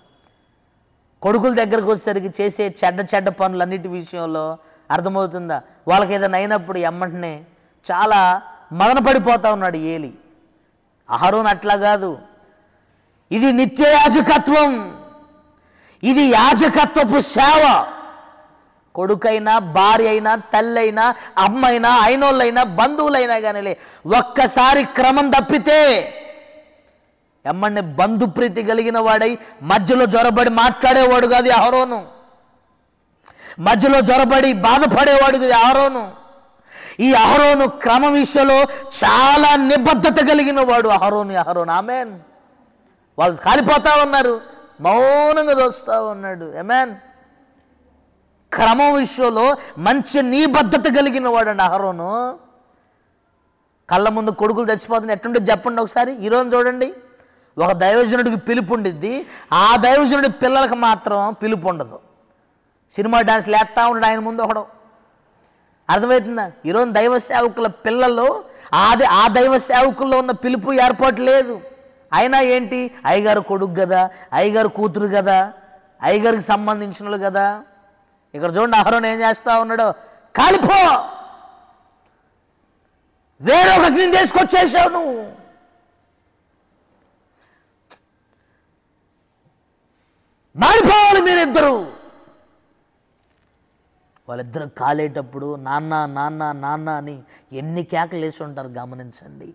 కొడుకుల దగ్గరకు వచ్చేసరికి చేసే చెడ్డ పనులన్నిటి విషయంలో అర్థమవుతుందా, వాళ్ళకి ఏదైనా అయినప్పుడు ఎమ్మంటనే చాలా మదన పడిపోతా ఉన్నాడు ఏలీ. అహరోను అట్లా కాదు. ఇది నిత్య యాజకత్వం, ఇది యాజకత్వపు సేవ. కొడుకైనా, భార్య అయినా, తల్లి అయినా, అమ్మైనా, అయినోళ్ళైనా, బంధువులైనా కానీ ఒక్కసారి క్రమం తప్పితే ఎమ్మని బంధుప్రీతి కలిగిన వాడై మధ్యలో జ్వరబడి మాట్లాడేవాడు కాదు అహరోను. మధ్యలో జ్వరబడి బాధపడేవాడు కాదు అహరోను. ఈ అహరోను క్రమ విషయంలో చాలా నిబద్ధత కలిగిన వాడు అహరోను. ఆమెన్. వాళ్ళు కాలిపోతా ఉన్నారు, మౌనంగా చూస్తూ ఉన్నాడు. ఆమెన్. క్రమం విషయంలో మంచి నిబద్ధత కలిగిన వాడు అండి అహరోను. కళ్ళ ముందు కొడుకులు చచ్చిపోతుంది ఎట్టుంటే చెప్పండి ఒకసారి. ఈరోజు చూడండి, ఒక దైవజనుడికి పిలుపు ఉండిద్ది, ఆ దైవజనుడి పిల్లలకు మాత్రం పిలుపు ఉండదు. సినిమా డాన్స్లు వేస్తూ ఉంటాడు ఆయన ముందు ఒకడు. అర్థమవుతుందా? ఈరోజు దైవ సేవకుల పిల్లల్లో ఆ దైవ సేవకుల్లో ఉన్న పిలుపు ఏర్పాటు లేదు. అయినా ఏంటి, అయ్యగారు కొడుకు కదా, అయ్యగారు కూతురు కదా, అయ్యగారికి సంబంధించిన కదా. ఇక్కడ చూడండి అహరోను ఏం చేస్తా ఉన్నాడో, కాలిపో, వేరొక అగ్నిని తీసుకొచ్చేసావు నువ్వు. మారిపోవాలి మీరిద్దరు. వాళ్ళిద్దరు కాలేటప్పుడు నాన్న నాన్న నాన్న అని ఎన్ని కేకలు వేసి ఉంటారు గమనించండి.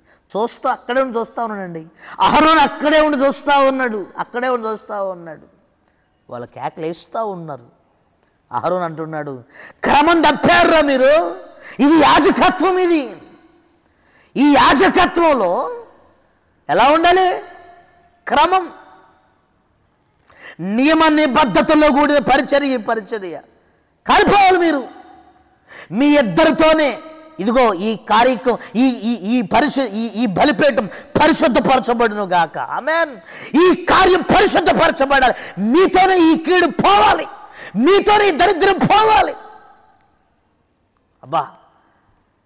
అక్కడే ఉండి చూస్తూ ఉన్నాడండి అహరోను. అక్కడే ఉండి చూస్తూ ఉన్నాడు. వాళ్ళ కేకలు వేస్తూ ఉన్నారు. అహరోను అంటున్నాడు, క్రమం తప్పారురా మీరు. ఇది యాజకత్వం. ఈ యాజకత్వంలో ఎలా ఉండాలి? క్రమం, నియమ నిబద్ధతలో కూడిన పరిచర్య. కాలిపోవాలి మీరు. మీ ఇద్దరితోనే ఇదిగో ఈ కార్యక్రమం, ఈ బలిపీఠం పరిశుద్ధపరచబడును గాక. ఆమేన్. ఈ కార్యం పరిశుద్ధపరచబడాలి. మీతోనే ఈ కీడు పోవాలి, మీతోనే ఈ దరిద్రం పోవాలి. అబ్బా,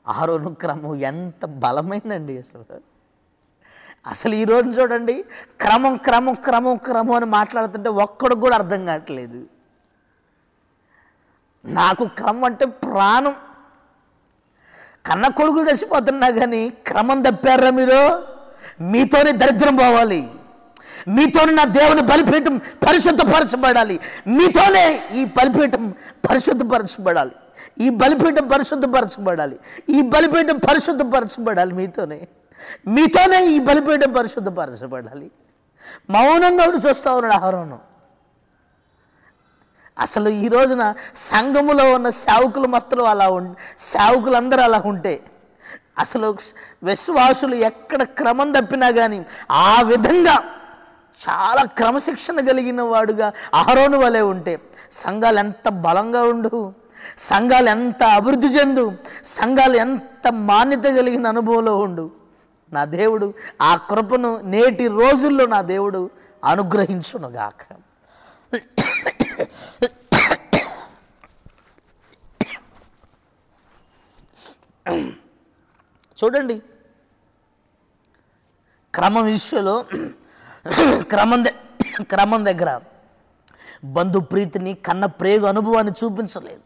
అహరోను క్రమం ఎంత బలమైందండి. అసలు ఈరోజు చూడండి, క్రమం అని మాట్లాడుతుంటే ఒక్కడు కూడా అర్థం కావట్లేదు. నాకు క్రమం అంటే ప్రాణం. కన్న కొడుకులు చచ్చిపోతున్నా కానీ క్రమం తప్పారా మీరు. మీతోనే దరిద్రం పోవాలి, మీతోనే నా దేవుని బలిపీఠం పరిశుద్ధపరచబడాలి, మీతోనే ఈ బలిపీఠం పరిశుద్ధపరచబడాలి, ఈ బలిపీఠం పరిశుద్ధపరచబడాలి. మీతోనే ఈ బలిపీఠం పరిశుద్ధపరచబడాలి. మౌనంగా చూస్తూ ఉన్నాడు అహరోను. అసలు ఈ రోజున సంఘములో ఉన్న సేవకులు మొత్తం సేవకులందరూ అలా ఉంటే, అసలు విశ్వాసులు ఎక్కడ క్రమం తప్పినా కానీ ఆ విధంగా చాలా క్రమశిక్షణ కలిగిన వాడుగా అహరోను వలె ఉంటే సంఘాలు ఎంత బలంగా ఉండు, సంఘాలు ఎంత అభివృద్ధి చెందు, సంఘాలు ఎంత మాన్యత కలిగిన అనుభవంలో ఉండు. నా దేవుడు ఆ కృపను నేటి రోజుల్లో నా దేవుడు అనుగ్రహించునుగాక. చూడండి, క్రమం విషయంలో క్రమం దగ్గర బంధుప్రీతిని, కన్న ప్రేగు అనుభవాన్ని చూపించలేదు.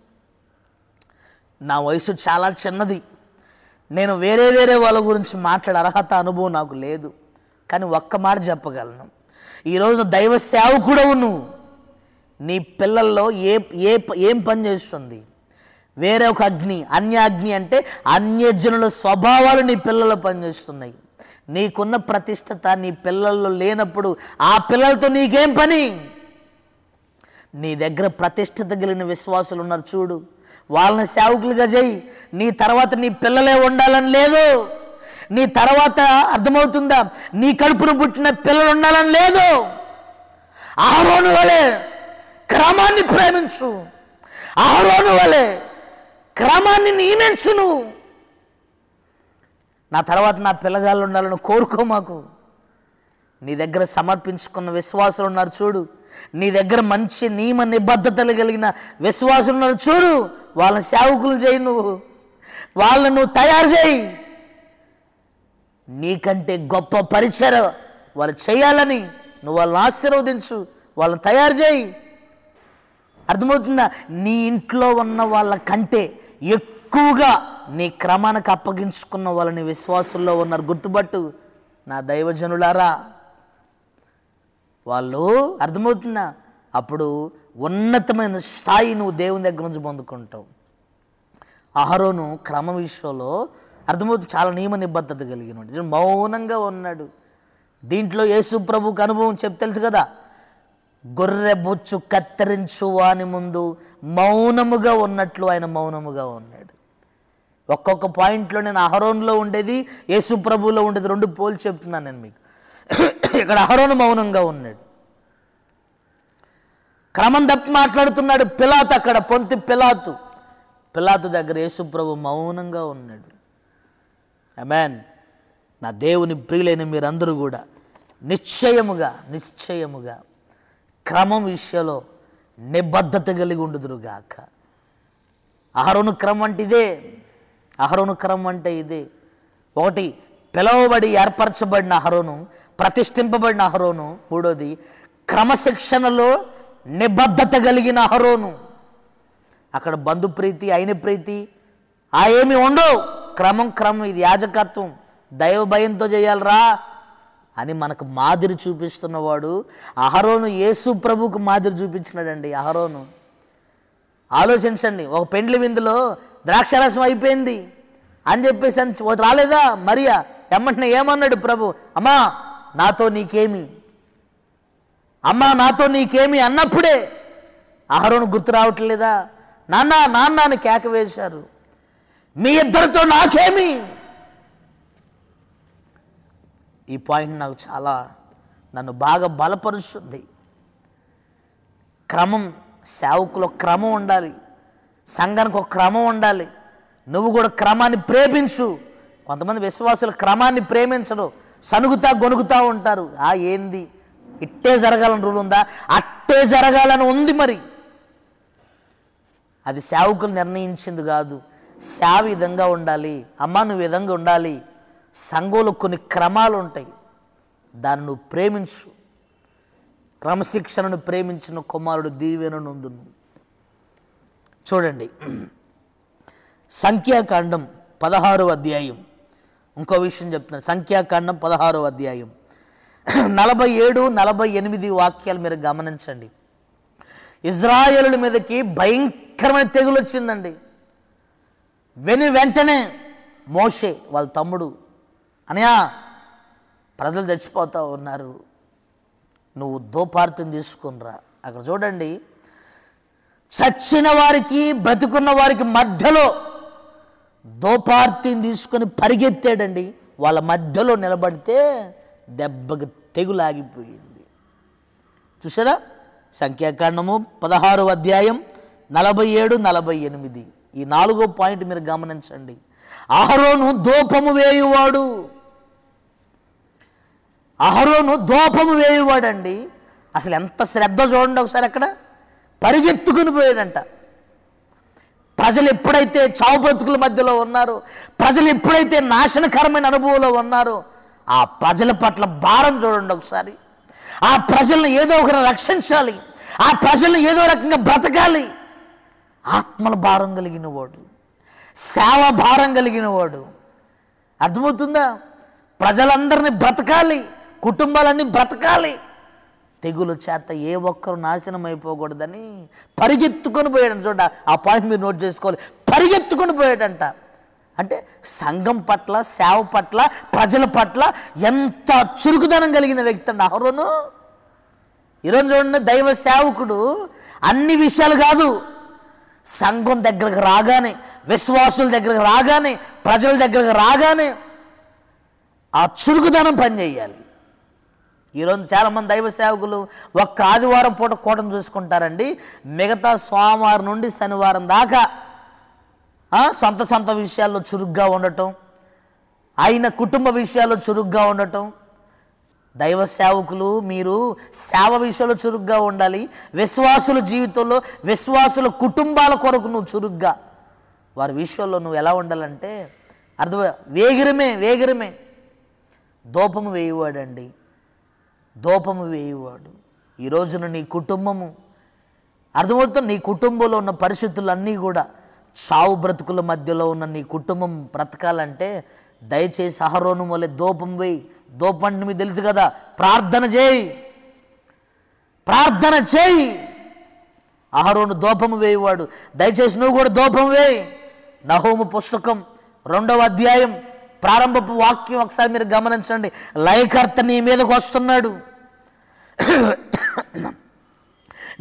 నా వయసు చాలా చిన్నది, నేను వేరే వాళ్ళ గురించి మాట్లాడే అర్హత, అనుభవం నాకు లేదు. కానీ ఒక్క మాట చెప్పగలను, ఈరోజు దైవ సేవకుడవు నువ్వు. నీ పిల్లల్లో ఏం పని చేస్తుంది? వేరే ఒక అగ్ని, అన్యాగ్ని అంటే అన్యజనుల స్వభావాలు నీ పిల్లల్లో పనిచేస్తున్నాయి. నీకున్న ప్రతిష్టత నీ పిల్లల్లో లేనప్పుడు ఆ పిల్లలతో నీకేం పని? నీ దగ్గర ప్రతిష్టత కలిగిన విశ్వాసులు ఉన్నారు చూడు, వాళ్ళని సేవకులుగా చేయి. నీ తర్వాత నీ పిల్లలే ఉండాలని లేదు. నీ తర్వాత అర్థమవుతుందా, నీ కడుపును పుట్టిన పిల్లలు ఉండాలని లేదు. అహరోను వలె క్రమాన్ని ప్రేమించు, అహరోను వలె క్రమాన్ని నియమించు. నువ్వు నా తర్వాత నా పిల్లగాళ్ళు ఉండాలని కోరుకో. మాకు నీ దగ్గర సమర్పించుకున్న విశ్వాసులు ఉన్నారు చూడు, నీ దగ్గర మంచి నియమ నిబద్ధతలు కలిగిన విశ్వాసులు ఉన్నారు చూడు, వాళ్ళ సేవకులు చేయి, నువ్వు వాళ్ళను నువ్వు తయారు చేయి. నీకంటే గొప్ప పరిచయం వాళ్ళు చేయాలని నువ్వు వాళ్ళని ఆశీర్వదించు, వాళ్ళని తయారు చేయి. అర్థమవుతుందా? నీ ఇంట్లో ఉన్న వాళ్ళ కంటే ఎక్కువగా నీ క్రమానికి అప్పగించుకున్న వాళ్ళని విశ్వాసుల్లో ఉన్నారు. గుర్తుపట్టు నా దైవజనులారా. వాళ్ళు అర్థమవుతుందా? అప్పుడు ఉన్నతమైన స్థాయి నువ్వు దేవుని దగ్గర నుంచి పొందుకుంటావు. అహరోను క్రమ విషయంలో అర్థమవుతుంది, చాలా నియమ నిబద్ధత కలిగిన మౌనంగా ఉన్నాడు. దీంట్లో యేసు ప్రభుకు అనుభవం తెలుసు కదా, గొర్రె బొచ్చు కత్తిరించు వాని ముందు మౌనముగా ఉన్నట్లు ఆయన మౌనముగా ఉన్నాడు. ఒక్కొక్క పాయింట్లో నేను అహరోనులో ఉండేది యేసు ప్రభువులో ఉండేది రెండు పోల్చి చెప్తున్నాను నేను మీకు. ఇక్కడ అహరోను మౌనంగా ఉన్నాడు, క్రమం తప్పి మాట్లాడుతున్నాడు. పిలాతు అక్కడ పొంతి పిలాతు దగ్గర యేసు ప్రభు మౌనంగా ఉన్నాడు. ఆమేన్. నా దేవుని ప్రియులైన మీరందరూ కూడా నిశ్చయముగా క్రమం విషయంలో నిబద్ధత కలిగి ఉండుదురుగాక. అహరోను క్రమం అంటే ఇదే. అహరోను క్రమం అంటే ఇదే. ఒకటి, పిలవబడి ఏర్పరచబడిన అహరోను, ప్రతిష్ఠింపబడిన అహరోను. మూడోది, క్రమశిక్షణలో నిబద్ధత కలిగిన అహరోను. అక్కడ బంధుప్రీతి, అయిన ప్రీతి ఏమి ఉండవు. క్రమం ఇది యాజకత్వం, దైవ భయంతో చేయాలరా అని మనకు మాదిరి చూపిస్తున్నవాడు అహరోను. యేసు ప్రభుకు మాదిరి చూపించినాడండి అహరోను. ఆలోచించండి, ఒక పెండ్లి విందులో ద్రాక్షారసం అయిపోయింది అని చెప్పేసి రాలేదా మరియా, ఎమ్మంటే ఏమన్నాడు ప్రభు, అమ్మా నాతో నీకేమి, అమ్మా నాతో నీకేమి అన్నప్పుడే అహరోను గుర్తు రావట్లేదా? నాన్న అని కేక వేశారు, మీ ఇద్దరితో నాకేమి. ఈ పాయింట్ నాకు నన్ను బాగా బలపరుస్తుంది. క్రమం, సేవకులో క్రమం ఉండాలి, సంఘానికి ఒక క్రమం ఉండాలి. నువ్వు కూడా క్రమాన్ని ప్రేమించు. కొంతమంది విశ్వాసులు క్రమాన్ని ప్రేమించరు, సనుగుతా గొనుగుతా ఉంటారు. ఏంది ఇట్టే జరగాలని రూల్ ఉందా? అట్టే జరగాలని ఉంది. మరి అది సేవకులు నిర్ణయించింది కాదు. సేవ విధంగా ఉండాలి, అమ్మా నువ్వు విధంగా ఉండాలి. సంఘంలో కొన్ని క్రమాలు ఉంటాయి, దాన్ని నువ్వు ప్రేమించు. క్రమశిక్షణను ప్రేమించిన కుమారుడు దీవెన నొందును. చూడండి, సంఖ్యాకాండం 16వ అధ్యాయం. ఇంకో విషయం చెప్తున్నాను. సంఖ్యాకాండం 16వ అధ్యాయం 47, 48 వాక్యాలు మీరు గమనించండి. ఇజ్రాయేలుల మీదకి భయంకరమైన తెగులు వచ్చిందండి. వెంటనే మోషే వాళ్ళ తమ్ముడు, అనయా ప్రజలు చచ్చిపోతూ ఉన్నారు, నువ్వు దోపార్తిని తీసుకునిరా. అక్కడ చూడండి, చచ్చిన వారికి బ్రతుకున్న వారికి మధ్యలో దోపార్తిని తీసుకొని పరిగెత్తాడండి. వాళ్ళ మధ్యలో నిలబడితే దెబ్బకి తెగులాగిపోయింది. చూసారా? సంఖ్యాకాండము 16వ అధ్యాయం 47, 48 ఈ 4వ పాయింట్ మీరు గమనించండి. అహరోను దోపము వేయువాడు. అహరోను దోపము వేయువాడండి. అసలు ఎంత శ్రద్ధ చూడండి ఒకసారి. అక్కడ పరిగెత్తుకుని పోయాడంట. ప్రజలు ఎప్పుడైతే చావు బ్రతుకుల మధ్యలో ఉన్నారో, ప్రజలు ఎప్పుడైతే నాశనకరమైన అనుభవంలో ఉన్నారో, ఆ ప్రజల పట్ల భారం చూడండి ఒకసారి. ఆ ప్రజలను ఏదో ఒకరు రక్షించాలి, ఆ ప్రజలను ఏదో రకంగా బ్రతకాలి. ఆత్మల భారం కలిగిన వాడు, సేవ భారం కలిగిన వాడు. అర్థమవుతుందా? ప్రజలందరినీ బ్రతకాలి, కుటుంబాలన్నీ బ్రతకాలి. తెగులు చేత ఏ ఒక్కరు నాశనం అయిపోకూడదని పరిగెత్తుకొని పోయాడు. చూడ, ఆ పాయింట్ మీరు నోట్ చేసుకోవాలి. పరిగెత్తుకొని పోయాడంట. అంటే సంఘం పట్ల, సేవ పట్ల, ప్రజల పట్ల ఎంత చురుకుదనం కలిగిన వ్యక్తి అండి అహరోను. ఈరోజు చూడండి, దైవ సేవకుడు అన్ని విషయాలు కాదు, సంఘం దగ్గరకు రాగానే, విశ్వాసుల దగ్గరకు రాగానే, ప్రజల దగ్గరకు రాగానే ఆ చురుకుదనం పనిచేయాలి. ఈరోజు చాలామంది దైవ సేవకులు ఒక్క ఆదివారం పూట కూటమి చూసుకుంటారండి. మిగతా సోమవారం నుండి శనివారం దాకా సొంత విషయాల్లో చురుగ్గా ఉండటం, ఆయన కుటుంబ విషయాల్లో చురుగ్గా ఉండటం. దైవ సేవకులు మీరు సేవ విషయంలో చురుగ్గా ఉండాలి. విశ్వాసుల జీవితంలో, విశ్వాసుల కుటుంబాల కొరకు నువ్వు చురుగ్గా వారి విషయంలో నువ్వు ఎలా ఉండాలంటే వేగిరమే దూపము వేయవాడండి, దూపము వేయవాడు. ఈ రోజున నీ కుటుంబము అర్థమవుతుంది. నీ కుటుంబంలో ఉన్న పరిస్థితులన్నీ కూడా చావు బ్రతుకుల మధ్యలో ఉన్న నీ కుటుంబం బ్రతకాలంటే దయచేసి అహరోను వలె దూపం వేయి. దూపం అంటే మీకు తెలుసు కదా, ప్రార్థన చేయి. అహరోను దూపము వేయవాడు. దయచేసి నువ్వు కూడా దూపం వేయి. నహూము పుస్తకం 2వ అధ్యాయం ప్రారంభపు వాక్యం ఒకసారి మీరు గమనించండి. లయకర్త నీ మీదకు వస్తున్నాడు.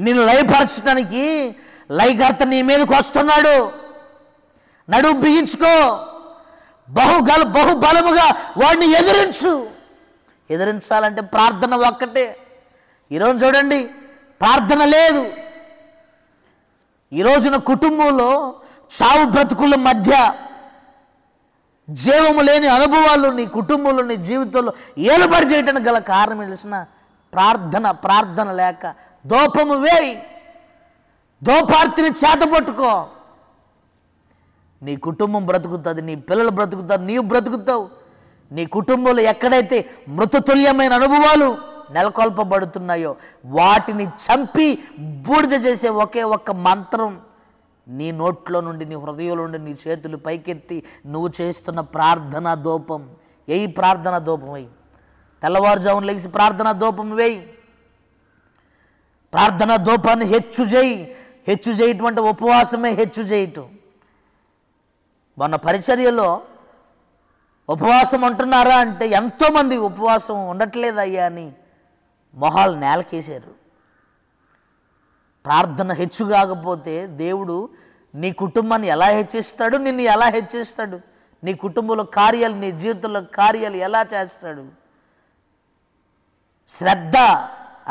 నిన్ను లయపరచడానికి లయకర్త నీ మీదకు వస్తున్నాడు. నడుము బిగించుకో, బహుబలముగా వాడిని ఎదిరించాలంటే ప్రార్థన ఒక్కటే. ఈరోజు చూడండి, ప్రార్థన లేదు. ఈరోజున కుటుంబంలో చావు బ్రతుకుల మధ్య జీవము లేని అనుభవాలు నీ కుటుంబంలో, నీ జీవితంలో ఏలుబడి చేయటానికి గల కారణం తెలిసిన ప్రార్థన లేక. దూపము వేయి, దూపార్తిని చేతపట్టుకో. నీ కుటుంబం బ్రతుకుతుంది, నీ పిల్లలు బ్రతుకుతారు, నీవు బ్రతుకుతావు. నీ కుటుంబంలో ఎక్కడైతే మృతతుల్యమైన అనుభవాలు నెలకొల్పబడుతున్నాయో వాటిని చంపి బూడిద చేసే ఒకే ఒక్క మంత్రం నీ నోట్లో నుండి, నీ హృదయంలో నుండి, నీ చేతులు పైకెత్తి నువ్వు చేస్తున్న ప్రార్థనా దూపం ప్రార్థనా దూపం వేయి. తెల్లవారుజామున లేచి ప్రార్థనా దూపం వేయి. ప్రార్థనా దూపాన్ని హెచ్చు చేయటువంటి ఉపవాసమే హెచ్చు చేయటం. మొన్న పరిచర్యలో ఉపవాసం అంటున్నారా అంటే ఎంతోమంది ఉపవాసం ఉండట్లేదయ్యా అని మొహాలు నేలకేశారు. ప్రార్థన హెచ్చు కాకపోతే దేవుడు నీ కుటుంబాన్ని ఎలా హెచ్చిస్తాడు, నిన్ను ఎలా హెచ్చిస్తాడు, నీ కుటుంబంలో కార్యాలు, నీ జీవితంలో కార్యాలు ఎలా చేస్తాడు? శ్రద్ధ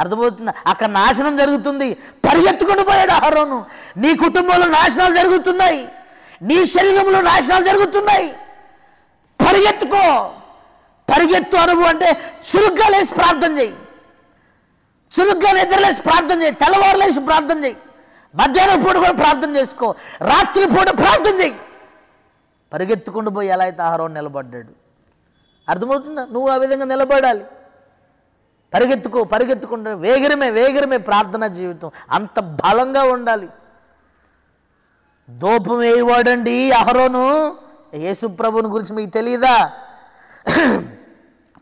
అర్థమవుతుంది. అక్కడ నాశనం జరుగుతుంది, పరిగెత్తుకుని పోయాడు అహరోను. నీ కుటుంబంలో నాశనాలు జరుగుతున్నాయి, నీ శరీరంలో నాశనాలు జరుగుతున్నాయి. పరిగెత్తు అనుభవం అంటే చురుగ్గా లేచి ప్రార్థన చేయి, చురుగ్గా నిద్రలేసి ప్రార్థన చేయి, తెల్లవారు లేచి ప్రార్థన చేయి, మధ్యాహ్నం పూట కూడా ప్రార్థన చేసుకో, రాత్రి పూట ప్రార్థన చేయి. పరిగెత్తుకుంటూ పోయి ఎలా అయితే అహరోను నిలబడ్డాడు, అర్థమవుతుందా? నువ్వు ఆ విధంగా నిలబడాలి. పరిగెత్తుకుంటూ వేగిరమే ప్రార్థన జీవితం అంత బలంగా ఉండాలి. దూపం వేయవాడండి అహరోను. యేసు ప్రభుని గురించి మీకు తెలియదా?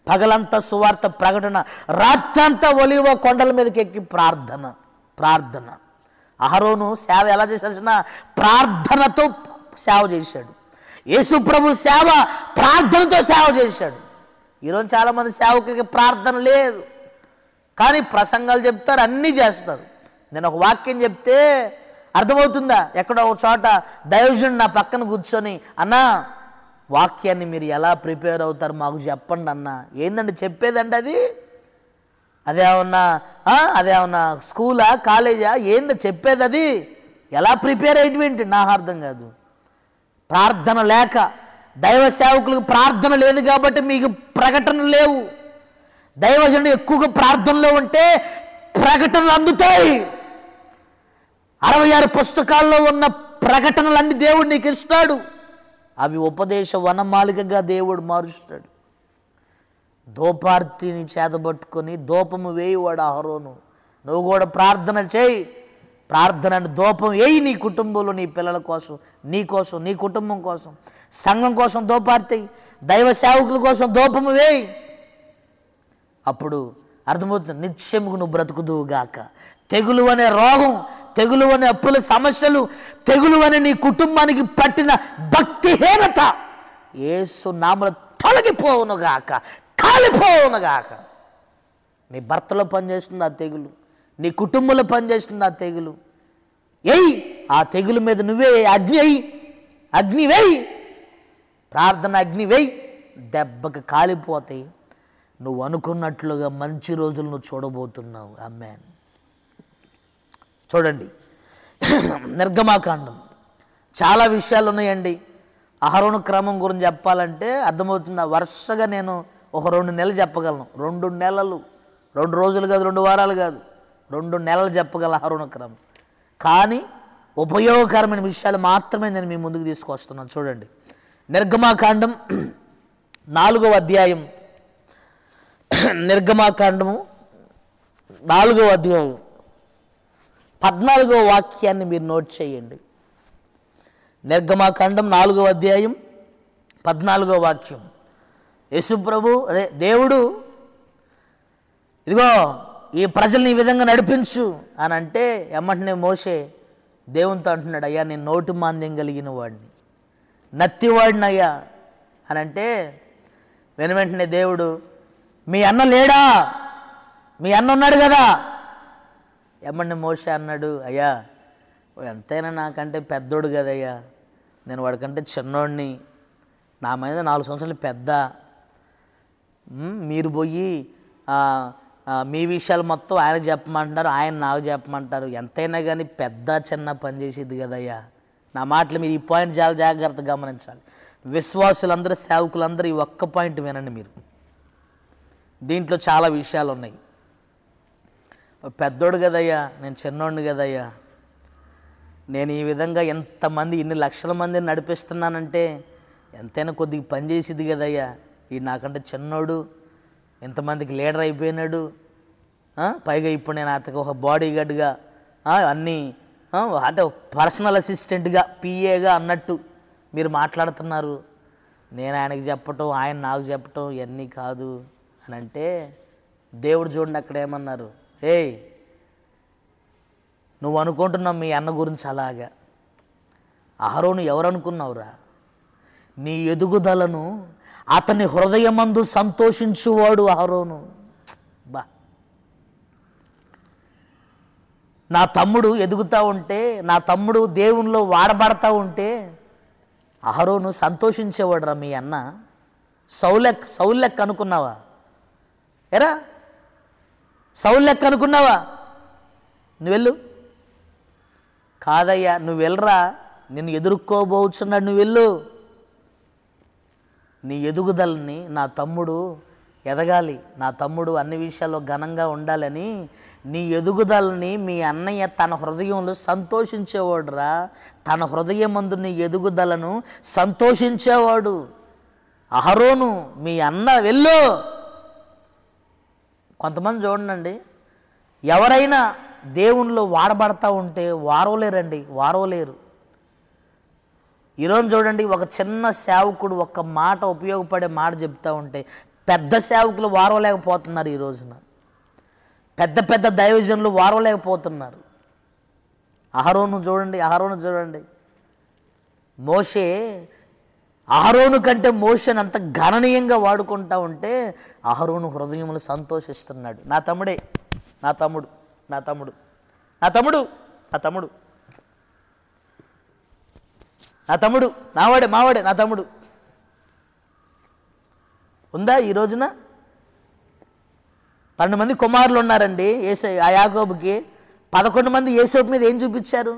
పగలంతా సువార్త ప్రకటన, రాత్రంతా ఒలీవ కొండల మీదకి ఎక్కి ప్రార్థన. అహరోను సేవ ఎలా చేసిన ప్రార్థనతో సేవ చేశాడు. యేసు ప్రభు సేవ ప్రార్థనతో సేవ చేశాడు. ఈరోజు చాలామంది సేవకులకి ప్రార్థన లేదు, కానీ ప్రసంగాలు చెప్తారు, అన్నీ చేస్తారు. నేను ఒక వాక్యం చెప్తే అర్థమవుతుందా? ఎక్కడో ఒక చోట దైవజనుడు నా పక్కన కూర్చొని, అన్నా వాక్యాన్ని మీరు ఎలా ప్రిపేర్ అవుతారు మాకు చెప్పండి అన్న. ఏందండి చెప్పేదండి? అదేమన్నా స్కూలా, కాలేజా, ఏంటో చెప్పేది? అది ఎలా ప్రిపేర్ అయ్యేటువంటి నాకు అర్థం కాదు. ప్రార్థన లేక, దైవ సేవకులకు ప్రార్థన లేదు కాబట్టి మీకు ప్రకటన లేవు. దైవజనుడు ఎక్కువగా ప్రార్థనలో ఉంటే ప్రకటనలు అందుతాయి. 66 పుస్తకాల్లో ఉన్న ప్రకటనలన్నీ దేవుడు నీకు ఇస్తాడు. అవి ఉపదేశ వనమాలికగా దేవుడు మారుస్తాడు. దూపార్తిని చేతబట్టుకొని దూపము వేయవాడు అహరోను. నువ్వు కూడా ప్రార్థన చేయి. ప్రార్థనని దూపం వేయి. నీ కుటుంబంలో, నీ పిల్లల కోసం, నీ కోసం, నీ కుటుంబం కోసం, సంఘం కోసం దూపార్తి, దైవ సేవకుల కోసం దూపము వేయి. అప్పుడు అర్థమవుతుంది, నిత్యముకు నువ్వు బ్రతుకుదువుగాక. తెగులు అనే రోగం, తెగులు అనే అప్పుల సమస్యలు, తెగులు అనే నీ కుటుంబానికి పట్టిన భక్తిహీనత యేసు నామములో తొలగిపోవునుగాక, కాలిపోవునుగాక. నీ భర్తలో పనిచేస్తుంది ఆ తెగులు, నీ కుటుంబంలో పనిచేస్తుంది ఆ తెగులు. ఆ తెగులు మీద నువ్వే అగ్ని వేయి, ప్రార్థన అగ్ని వేయి. దెబ్బకి కాలిపోతాయి. నువ్వు అనుకున్నట్లుగా మంచి రోజులు నువ్వు చూడబోతున్నావు. ఆమేన్. చూడండి, నిర్గమాకాండం చాలా విషయాలు ఉన్నాయండి. అహరోను క్రమం గురించి చెప్పాలంటే అర్థమవుతుందా? వరుసగా నేను ఒక 2 నెలలు చెప్పగలను. 2 నెలలు, 2 రోజులు కాదు, 2 వారాలు కాదు, 2 నెలలు చెప్పగలను అహరోను క్రమం. కానీ ఉపయోగకరమైన విషయాలు మాత్రమే నేను మీ ముందుకు తీసుకొస్తున్నాను. చూడండి, నిర్గమాకాండం 4వ అధ్యాయం, నిర్గమాకాండము 4వ అధ్యాయం 14వ వాక్యాన్ని మీరు నోట్ చేయండి. నిర్గమాకాండం 4వ అధ్యాయం 14వ వాక్యం. యేసుప్రభు అదే దేవుడు, ఇదిగో ఈ ప్రజల్ని ఈ విధంగా నడిపించు అని అంటే ఎమ్మటనే మోషే దేవునితో అంటున్నాడు, అయ్యా నేను నోటి మాంద్యం కలిగిన వాడిని, నత్తివాడిని అయ్యా అని అంటే వెంటనే దేవుడు, మీ అన్న లేడా? మీ అన్న ఉన్నాడు కదా. ఎమ్మటనే మోషే అన్నాడు, అయ్యా ఎంతైనా నాకంటే పెద్దోడు కదయ్యా, నేను వాడికంటే చిన్నోడిని, నా మీద 4 సంవత్సరాలు పెద్ద. మీరు పోయి మీ విషయాలు మొత్తం ఆయన చెప్పమంటారు, ఆయన నాకు చెప్పమంటారు. ఎంతైనా కానీ పెద్ద చిన్న పని చేసేది కదయ్యా. నా మాటలు మీరు ఈ పాయింట్ చాలా జాగ్రత్తగా గమనించాలి. విశ్వాసులందరూ, సేవకులందరూ ఈ ఒక్క పాయింట్ వినండి మీరు. దీంట్లో చాలా విషయాలు ఉన్నాయి. పెద్దోడు కదయ్యా, నేను చిన్నోడిని కదయ్యా, నేను ఈ విధంగా ఎంతమంది ఇన్ని లక్షల మందిని నడిపిస్తున్నానంటే ఎంతైనా కొద్దిగా పని చేసేది కదయ్యా. ఈ నాకంటే చిన్నోడు, ఎంతమందికి లీడర్ అయిపోయినాడు, పైగా ఇప్పుడు నేను అతనికి ఒక బాడీ గార్డ్గా అన్నీ అంటే పర్సనల్ అసిస్టెంట్గా, పిఏగా అన్నట్టు మీరు మాట్లాడుతున్నారు. నేను ఆయనకి చెప్పటం, ఆయన నాకు చెప్పటం ఇవన్నీ కాదు అని అంటే దేవుడు చూడండి అక్కడ ఏమన్నారు, ఏయ్ నువ్వు అనుకుంటున్నావు మీ అన్న గురించి అలాగా. అహరోను ఎవరు అనుకున్నావురా? నీ ఎదుగుదలను అతని హృదయమందు సంతోషించువాడు అహరోను. బా, నా తమ్ముడు ఎదుగుతూ ఉంటే, నా తమ్ముడు దేవునిలో వాడబడతా ఉంటే అహరోను సంతోషించేవాడు రా మీ అన్న. సౌలెక్క అనుకున్నావా? ఎరా సౌలెక్క అనుకున్నావా? నువ్వు వెళ్ళు. కాదయ్యా నువ్వు వెళ్ళరా, నిన్ను ఎదుర్కోబోచున్నాడు, నువ్వు వెళ్ళు. నీ ఎదుగుదలని నా తమ్ముడు ఎదగాలి, నా తమ్ముడు అన్ని విషయాల్లో ఘనంగా ఉండాలని నీ ఎదుగుదలని మీ అన్నయ్య తన హృదయంలో సంతోషించేవాడురా. తన హృదయమందు నీ ఎదుగుదలను సంతోషించేవాడు అహరోను మీ అన్న. వెళ్ళు. కొంతమంది చూడండి, ఎవరైనా దేవునిలో వాడబడతా ఉంటే వారవలేరండి, వారవలేరు. ఈరోజు చూడండి, ఒక చిన్న సేవకుడు ఒక్క మాట, ఉపయోగపడే మాట చెప్తూ ఉంటే పెద్ద సేవకులు వారవలేకపోతున్నారు. ఈ రోజున పెద్ద పెద్ద దైవజనులు వారవలేకపోతున్నారు. అహరోను చూడండి, మోషే అహరోను కంటే మోషేని అంత గణనీయంగా వాడుకుంటా ఉంటే అహరోను హృదయంలో సంతోషిస్తున్నాడు. నా తమ్ముడే, నా తమ్ముడు, నా తమ్ముడు, నా తమ్ముడు, నా తమ్ముడు, నా తమ్ముడు, నావాడే, మావాడే, నా తమ్ముడు. ఉందా ఈ రోజున? 12 మంది కుమారులు ఉన్నారండి ఆ యాకోబుకి. 11 మంది యేసేపు మీద ఏం చూపించారు?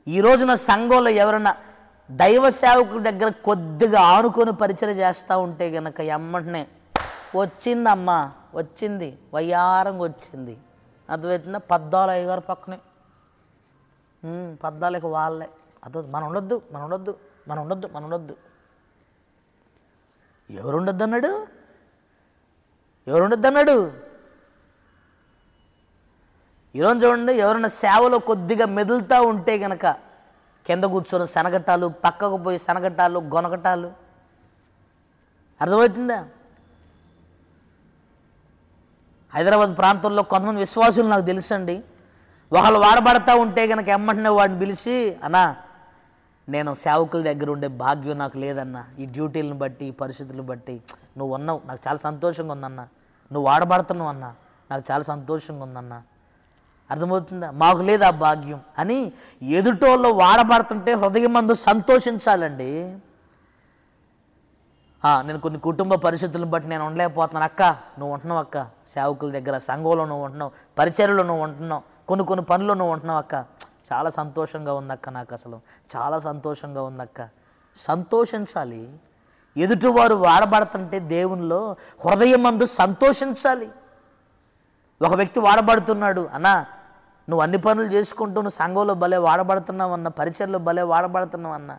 ఈ రోజున సంఘంలో ఎవరన్నా దైవ సేవకుడి దగ్గర కొద్దిగా ఆనుకొని పరిచయం చేస్తూ ఉంటే కనుక ఎమ్మటనే వచ్చిందమ్మా, వచ్చింది, వయ్యారంగా వచ్చింది. అర్థమవుతుందా? పద్దాలు అయ్యగారు పక్కనే, పద్దాలకి వాళ్ళే. అర్థం, మనం ఉండొద్దు, మనం ఉండొద్దు, మనం ఉండొద్దు, మనం ఉండొద్దు. ఎవరు ఉండొద్దు అన్నాడు? ఎవరు ఉండొద్దు అన్నాడు? ఈరోజు చూడండి, ఎవరైనా సేవలో కొద్దిగా మెదులుతూ ఉంటే కనుక కింద కూర్చొని శనగటాలు, పక్కకు పోయి శనగటాలు, గొనగటాలు. అర్థమవుతుందా? హైదరాబాద్ ప్రాంతంలో కొంతమంది విశ్వాసులు నాకు తెలుసండి, ఒకళ్ళు వాడబడతా ఉంటే కనుక ఎమ్మటనే వాడిని పిలిచి, అన్నా నేను సేవకుల దగ్గర ఉండే భాగ్యం నాకు లేదన్నా, ఈ డ్యూటీలను బట్టి, ఈ పరిస్థితులను బట్టి నువ్వు ఉన్నావు, నాకు చాలా సంతోషంగా ఉందన్నా, నువ్వు వాడబడుతున్నావు అన్నా, నాకు చాలా సంతోషంగా ఉందన్నా. అర్థమవుతుందా? మాకు లేదు ఆ భాగ్యం అని ఎదుటోళ్ళు వాడబడుతుంటే హృదయం మందు సంతోషించాలండి. నేను కొన్ని కుటుంబ పరిస్థితులను బట్టి నేను ఉండలేకపోతున్నాను. అక్క నువ్వు ఉంటున్నావు, అక్క సేవకుల దగ్గర సంఘంలో నువ్వు ఉంటున్నావు, పరిచర్యలో నువ్వు ఉంటున్నావు, కొన్ని పనుల్లో నువ్వు ఉంటున్నావు అక్క, చాలా సంతోషంగా ఉందక్క, నాకు అసలు చాలా సంతోషంగా ఉందక్క. సంతోషించాలి. ఎదుటివారు వాడబడుతుంటే దేవునిలో హృదయమందు సంతోషించాలి. ఒక వ్యక్తి వాడబడుతున్నాడు, అన్నా నువ్వు అన్ని పనులు చేసుకుంటూ నువ్వు సంఘంలో భలే వాడబడుతున్నావు అన్న, పరిచర్లో భలే వాడబడుతున్నావు అన్న,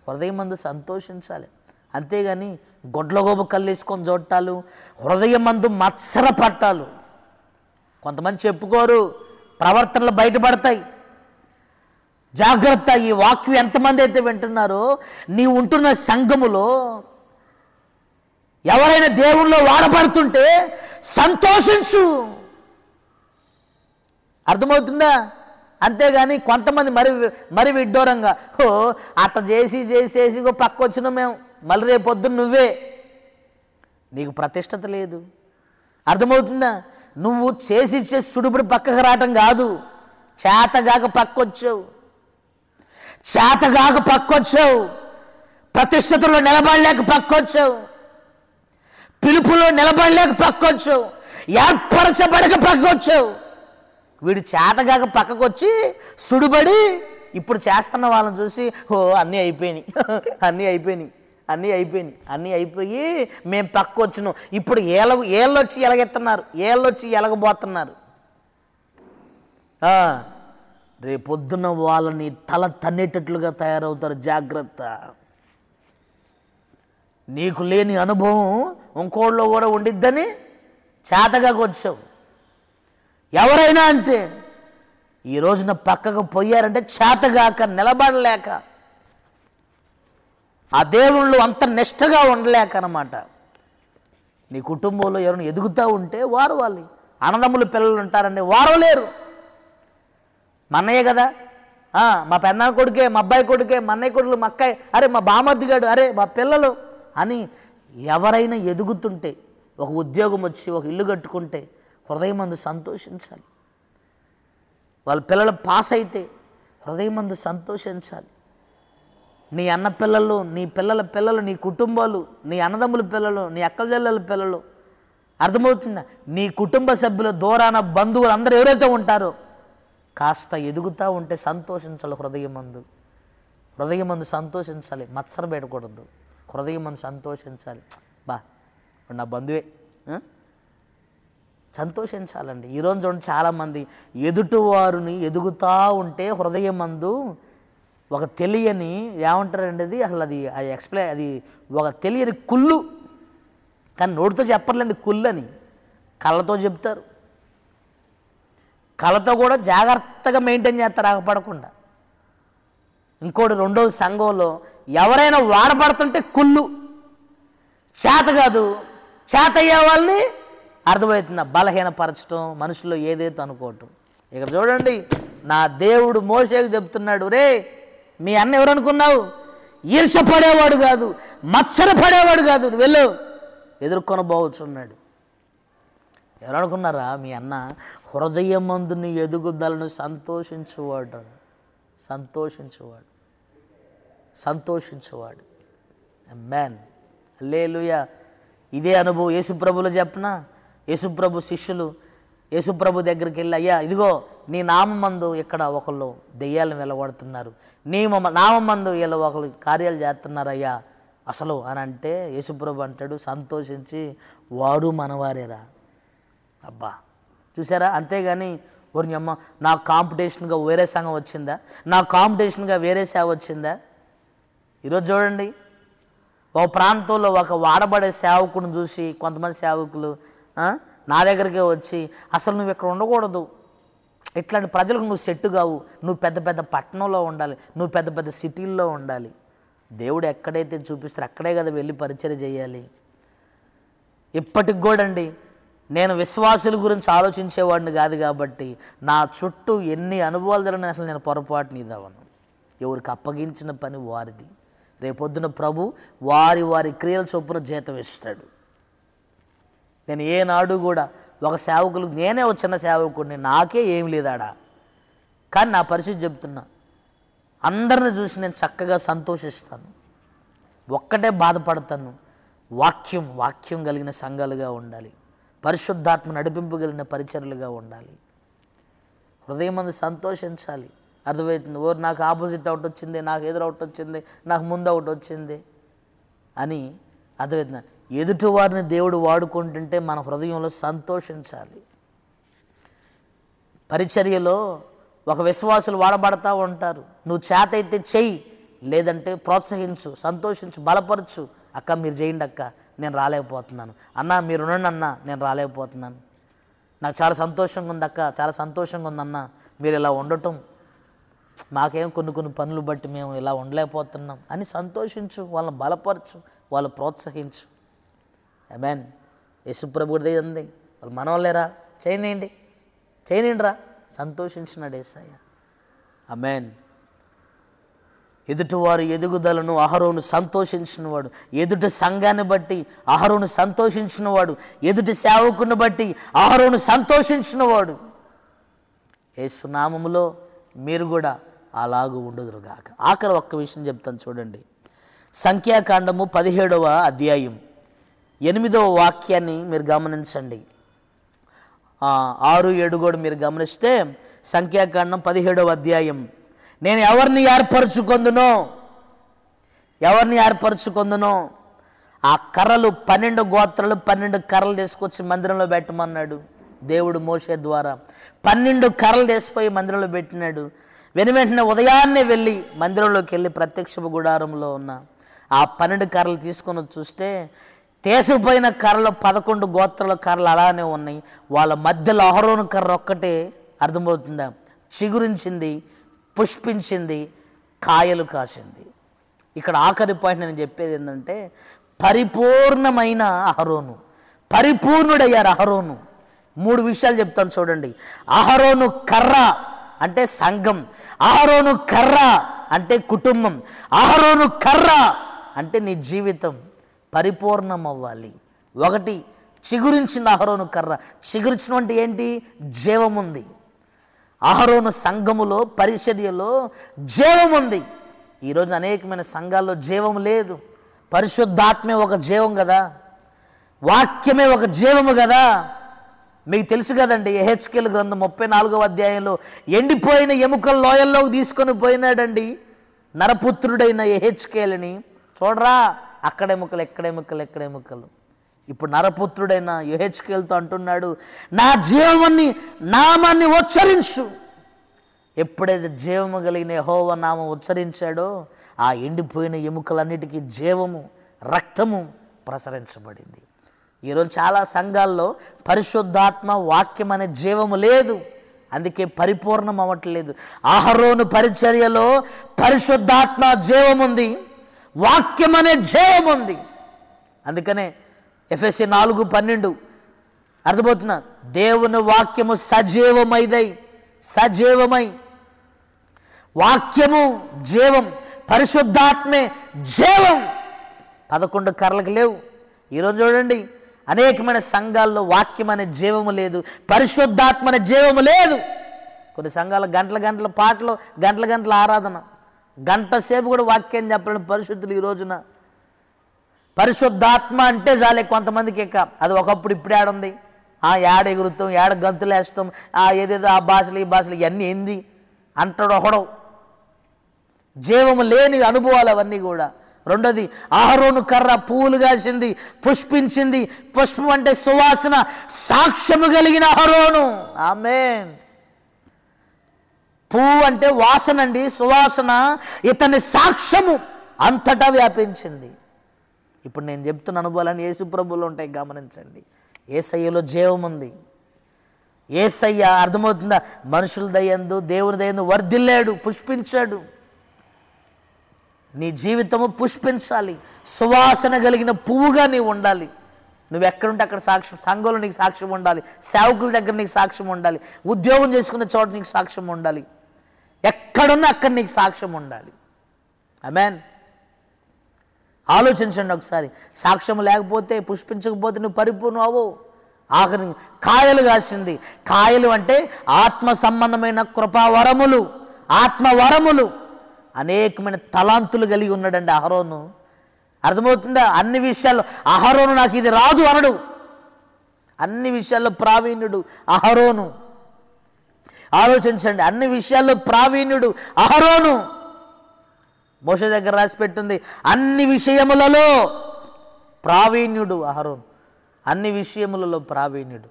హృదయమందు సంతోషించాలి. అంతేగాని గొడ్లగోబు కళ్ళేసుకొని చూడటాలు, హృదయమందు మత్సర పట్టాలు. కొంతమంది చెప్పుకోరు, ప్రవర్తనలు బయటపడతాయి. జాగ్రత్త. ఈ వాక్యం ఎంతమంది అయితే వింటున్నారో, నీ ఉంటున్న సంఘములో ఎవరైనా దేవుల్లో వాడబడుతుంటే సంతోషించు. అర్థమవుతుందా? అంతేగాని కొంతమంది మరి విడ్డూరంగా అట్ట చేసి పక్క వచ్చిన మేము మళ్ళీ రేపు పొద్దున్న నువ్వే, నీకు ప్రతిష్టత లేదు. అర్థమవుతుందా? నువ్వు చేసి సుడుపుడు పక్కకు రావటం కాదు, చేతగాక పక్కొచ్చావు, ప్రతిష్టతలో నిలబడలేక పక్కొచ్చావు, పిలుపులో నిలబడలేక పక్కొచ్చావు, ఏర్పరచబడక పక్కొచ్చావు. వీడు చేతగాక పక్కకొచ్చి సుడిబడి ఇప్పుడు చేస్తున్న వాళ్ళని చూసి అన్నీ అయిపోయి మేము పక్కొచ్చినాం. ఇప్పుడు ఏళ్ళొచ్చి ఎలగెత్తున్నారు, ఏళ్ళొచ్చి ఎలగబోతున్నారు. రేపొద్దున వాళ్ళని తల తన్నేటట్లుగా తయారవుతారు. జాగ్రత్త. నీకు లేని అనుభవం ఇంకోళ్ళలో కూడా ఉండిద్దని చేతగాక వచ్చావు. ఎవరైనా అంతే. ఈ రోజున పక్కకు పోయారంటే చేతగాక, నిలబడలేక, ఆ దేవుళ్ళు అంత నిష్టగా ఉండలేక అన్నమాట. నీ కుటుంబంలో ఎవరైనా ఎదుగుతూ ఉంటే వారు వాళ్ళు అన్నదమ్ములు పిల్లలు ఉంటారండి, వారు లేరు. మా అన్నయ్య కదా, మా పెద్దనాన్న కొడుకే, మా అబ్బాయి కొడుకే, మా అన్నయ్య కొడుకు, మా అక్కాయి, అరే మా బామర్దిగాడు, అరే మా పిల్లలు అని ఎవరైనా ఎదుగుతుంటే, ఒక ఉద్యోగం వచ్చి ఒక ఇల్లు కట్టుకుంటే హృదయమందు సంతోషించాలి. వాళ్ళ పిల్లలు పాస్ అయితే హృదయమందు సంతోషించాలి. నీ అన్న పిల్లలు, నీ పిల్లల పిల్లలు, నీ కుటుంబాలు, నీ అన్నదమ్ముల పిల్లలు, నీ అక్కజల్లెల పిల్లలు, అర్థమవుతుందా? నీ కుటుంబ సభ్యులు, దూరాన బంధువులు అందరూ ఎవరైతే ఉంటారో కాస్త ఎదుగుతూ ఉంటే సంతోషించాలి. హృదయమందు సంతోషించాలి, మత్సర పెట్టకూడదు. హృదయమందు సంతోషించాలి. నా బంధువే, సంతోషించాలండి. ఈరోజు చూడండి, చాలామంది ఎదుటివారిని ఎదుగుతూ ఉంటే హృదయమందు ఒక తెలియని ఏమంటారండి, అసలు అది అది ఒక తెలియని కుళ్ళు. కానీ నోటితో చెప్పర్లేండి కుళ్ళని, కళ్ళతో చెప్తారు. కళ్ళతో కూడా జాగ్రత్తగా మెయింటైన్ చేస్తారు ఆగపడకుండా. ఇంకోటి, రెండవ సంఘంలో ఎవరైనా వాడబడుతుంటే కుళ్ళు, చేత కాదు, చేత అయ్యే వాళ్ళని అర్థమవుతుందా బలహీనపరచడం, మనుషుల్లో ఏదైతే అనుకోవటం. ఇక్కడ చూడండి, నా దేవుడు మోషేకు చెప్తున్నాడు, రే మీ అన్న ఎవరు అనుకున్నావు? ఈర్షపడేవాడు కాదు, మత్సర పడేవాడు కాదు, వెళ్ళు ఎదుర్కొనబోతున్నాడు. ఎవరనుకున్నారా? మీ అన్న హృదయమందుని ఎదుగుదలను సంతోషించువాడు. ఆమేన్, హల్లెలూయా. ఇదే అనుభవం యేసుప్రభులో చెప్పనా? యేసుప్రభు శిష్యులు యేసుప్రభు దగ్గరికి వెళ్ళి, అయ్యా ఇదిగో నీ నామందు ఇక్కడ ఒకళ్ళు దెయ్యాలను వెళ్ళగొడుతున్నారు, నీ నామందు వీళ్ళు ఒకళ్ళు కార్యాలు చేస్తున్నారు అయ్యా అసలు అని అంటే, యేసుప్రభు అంటాడు సంతోషించి, వాడు మనవారేరా. అబ్బా, చూసారా? అంతేగాని ఓరి అమ్మ నాకు కాంపిటీషన్గా వేరే సంఘం వచ్చిందా, నాకు కాంపిటీషన్గా వేరే సేవ వచ్చిందా? ఈరోజు చూడండి, ఒక ప్రాంతంలో ఒక వాడబడే సేవకుని చూసి కొంతమంది సేవకులు నా దగ్గరికే వచ్చి, అసలు నువ్వు ఇక్కడ ఉండకూడదు, ఇట్లాంటి ప్రజలకు నువ్వు సెట్టు కావు, నువ్వు పెద్ద పెద్ద పట్టణంలో ఉండాలి, నువ్వు పెద్ద పెద్ద సిటీల్లో ఉండాలి. దేవుడు ఎక్కడైతే చూపిస్తారో అక్కడే కదా వెళ్ళి పరిచర్య చేయాలి. ఇప్పటికి కూడా అండి, నేను విశ్వాసుల గురించి ఆలోచించేవాడిని కాదు కాబట్టి నా చుట్టూ ఎన్ని అనుభవాలు జరిగినా అసలు నేను పొరపాటుని ఇదవను. ఎవరికి అప్పగించిన పని వారిది. రేపొద్దున ప్రభు వారి వారి క్రియల చొప్పున జీతం ఇస్తాడు. నేను ఏనాడు కూడా ఒక సేవకులు, నేనే ఒక చిన్న సేవకుడిని, నాకే ఏం లేదాడా, కానీ నా పరిస్థితి చెప్తున్నా, అందరిని చూసి నేను చక్కగా సంతోషిస్తాను, ఒక్కటే బాధపడతాను, వాక్యం కలిగిన సంఘాలుగా ఉండాలి. పరిశుద్ధాత్మ నడిపింపు కలిగిన పరిచర్యలుగా ఉండాలి. హృదయం మంది సంతోషించాలి. అర్థమవుతుంది, ఓరు నాకు ఆపోజిట్ అవుట్ వచ్చింది, నాకు ఎదురు అవుట్ వచ్చింది, నాకు ముందు అవుట్ వచ్చింది అని అర్థమవుతుంది. ఎదుటి వారిని దేవుడు వాడుకుంటుంటే మన హృదయంలో సంతోషించాలి. పరిచర్యలో ఒక విశ్వాసులు వాడబడతా ఉంటారు. నువ్వు చేత అయితే చెయ్యి, లేదంటే ప్రోత్సహించు, సంతోషించు, బలపరచు. అక్క మీరు చేయండి అక్క, నేను రాలేకపోతున్నాను. అన్న మీరు ఉండండి అన్న, నేను రాలేకపోతున్నాను. నాకు చాలా సంతోషంగా ఉంది అక్క, చాలా సంతోషంగా ఉందన్న మీరు ఇలా ఉండటం, మాకేం కొన్ని పనులు బట్టి మేము ఇలా ఉండలేకపోతున్నాం అని సంతోషించు, వాళ్ళని బలపరచు, వాళ్ళు ప్రోత్సహించు. ఆమేన్. యేసుప్రభుదే ఉంది, వాళ్ళు మనవలేరా, చేయనండి రా, సంతోషించినాడు యేసయ్య. ఆమేన్. ఎదుటివారు ఎదుగుదలను అహరోను సంతోషించినవాడు, ఎదుటి సంఘాన్ని బట్టి అహరోను సంతోషించినవాడు, ఎదుటి సేవకుని బట్టి అహరోను సంతోషించినవాడు. యేసు నామములో మీరు కూడా అలాగూ ఉండుదురుగాక. ఆఖరి ఒక్క విషయం చెప్తాను చూడండి. సంఖ్యాకాండము 17వ అధ్యాయం 8వ వాక్యాన్ని మీరు గమనించండి. 6, 7 కూడా మీరు గమనిస్తే, సంఖ్యాకాండం 17వ అధ్యాయం, నేను ఎవరిని ఏర్పరచుకొందునో ఆ కర్రలు 12 గోత్రాలు 12 కర్రలు తీసుకొచ్చి మందిరంలో పెట్టమన్నాడు దేవుడు మోషే ద్వారా. 12 కర్రలు తీసిపోయి మందిరంలో పెట్టినాడు. వెంటనే ఉదయాన్నే వెళ్ళి మందిరంలోకి వెళ్ళి ప్రత్యక్షపు గుడారంలో ఉన్న ఆ 12 కర్రలు తీసుకొని చూస్తే, తీసిపోయిన కర్రలు 11 గోత్రాల కర్రలు అలానే ఉన్నాయి. వాళ్ళ మధ్యలో అహరోను కర్ర ఒక్కటే, అర్థమవుతుందా, చిగురించింది, పుష్పించింది, కాయలు కాసింది. ఇక్కడ ఆఖరి పాయింట్ నేను చెప్పేది ఏంటంటే, పరిపూర్ణమైన అహరోను, పరిపూర్ణుడయ్యారు అహరోను. 3 విషయాలు చెప్తాను చూడండి. అహరోను కర్ర అంటే సంఘం, అహరోను కర్ర అంటే కుటుంబం, అహరోను కర్ర అంటే నీ జీవితం పరిపూర్ణం అవ్వాలి. 1, చిగురించిన అహరోను కర్ర. చిగురించిన అంటే ఏంటి? జీవం ఉంది. అహరోను సంఘములో, పరిచర్యలో జీవం ఉంది. ఈరోజు అనేకమైన సంఘాల్లో జీవం లేదు. పరిశుద్ధాత్మే ఒక జీవం కదా, వాక్యమే ఒక జీవము కదా. మీకు తెలుసు కదండి, యెహెజ్కేలు గ్రంథం 34వ అధ్యాయంలో ఎండిపోయిన ఎముకల లోయల్లోకి తీసుకొని పోయినాడండి నరపుత్రుడైన యెహెజ్కేలుని. చూడరా, అక్కడ ఎముకలు. ఇప్పుడు నరపుత్రుడైన యెహెజ్కేలుతో అంటున్నాడు, నా జీవాన్ని నామాన్ని ఉచ్చరించు. ఎప్పుడైతే జీవము కలిగిన యెహోవా నామం ఉచ్చరించాడో ఆ ఎండిపోయిన ఎముకలన్నిటికీ జీవము, రక్తము ప్రసరించబడింది. ఈరోజు చాలా సంఘాల్లో పరిశుద్ధాత్మ వాక్యం అనే జీవము లేదు, అందుకే పరిపూర్ణం అవ్వట్లేదు. అహరోను పరిచర్యలో పరిశుద్ధాత్మ జీవం ఉంది, వాక్యం అనే జీవం ఉంది. అందుకనే ఎఫెసీ 4:12 అర్థమవుతున్నా, దేవుని వాక్యము సజీవమై వాక్యము జీవం, పరిశుద్ధాత్మే జీవం. 11 కర్రలకు లేవు. ఈరోజు చూడండి, అనేకమైన సంఘాల్లో వాక్యం అనే జీవము లేదు, పరిశుద్ధాత్మ అనే జీవము లేదు. కొన్ని సంఘాల్లో గంటల పాటలు, గంటల ఆరాధన, గంట సేపు కూడా వాక్యం చెప్పలేని పరిశుద్ధులు ఈ రోజున. పరిశుద్ధాత్మ అంటే చాలే కొంతమందికి ఎక్క. అది ఒకప్పుడు ఇప్పుడు ఏడుంది, ఏడ ఎగురుతాం, ఏడ గంతులు వేస్తాం, ఏదేదో ఆ భాషలు ఈ భాషలు ఇవన్నీ ఏంది అంటాడు ఒకడో. జీవము లేని అనుభవాలు అవన్నీ కూడా. 2, అహరోను కర్ర పువ్వులు కాసింది, పుష్పించింది. పుష్పం అంటే సువాసన, సాక్ష్యము కలిగిన అహరోను. ఆమేన్. పువ్వు అంటే వాసన అండి, సువాసన. ఇతని సాక్ష్యము అంతటా వ్యాపించింది. ఇప్పుడు నేను చెప్తున్న అనుభవాలని యేసు ప్రభువులో ఉంటాయి, గమనించండి. యేసయ్యలో జీవం ఉంది. యేసయ్య, అర్థమవుతుందా, మనుషుల దయందు దేవుని దయందు వర్ధిల్లాడు, పుష్పించాడు. నీ జీవితము పుష్పించాలి, సువాసన కలిగిన పువ్వుగా నీవు ఉండాలి. నువ్వు ఎక్కడుంటే అక్కడ సాక్ష్యం, సంఘంలో నీకు సాక్ష్యం ఉండాలి, సేవకుల దగ్గర నీకు సాక్ష్యం ఉండాలి, ఉద్యోగం చేసుకునే చోట నీకు సాక్ష్యం ఉండాలి, ఎక్కడున్నా అక్కడ నీకు సాక్ష్యం ఉండాలి. ఆమేన్. ఆలోచించండి ఒకసారి. సాక్ష్యం లేకపోతే, పుష్పించకపోతే నువ్వు పరిపూర్ణం అవ్వవు. ఆఖరి కాయలు కాసింది. కాయలు అంటే ఆత్మ సంబంధమైన కృపావరములు, ఆత్మవరములు. అనేకమైన తలాంతులు కలిగి ఉన్నాడండి అహరోను. అర్థమవుతుందా? అన్ని విషయాల్లో అహరోను నాకు ఇది రాదు అనడు. అన్ని విషయాల్లో ప్రావీణ్యుడు అహరోను. ఆలోచించండి, అన్ని విషయాల్లో ప్రావీణ్యుడు అహరోను. మోషే దగ్గర రాసి పెట్టింది, అన్ని విషయములలో ప్రావీణ్యుడు అహరోను. అన్ని విషయములలో ప్రావీణ్యుడు.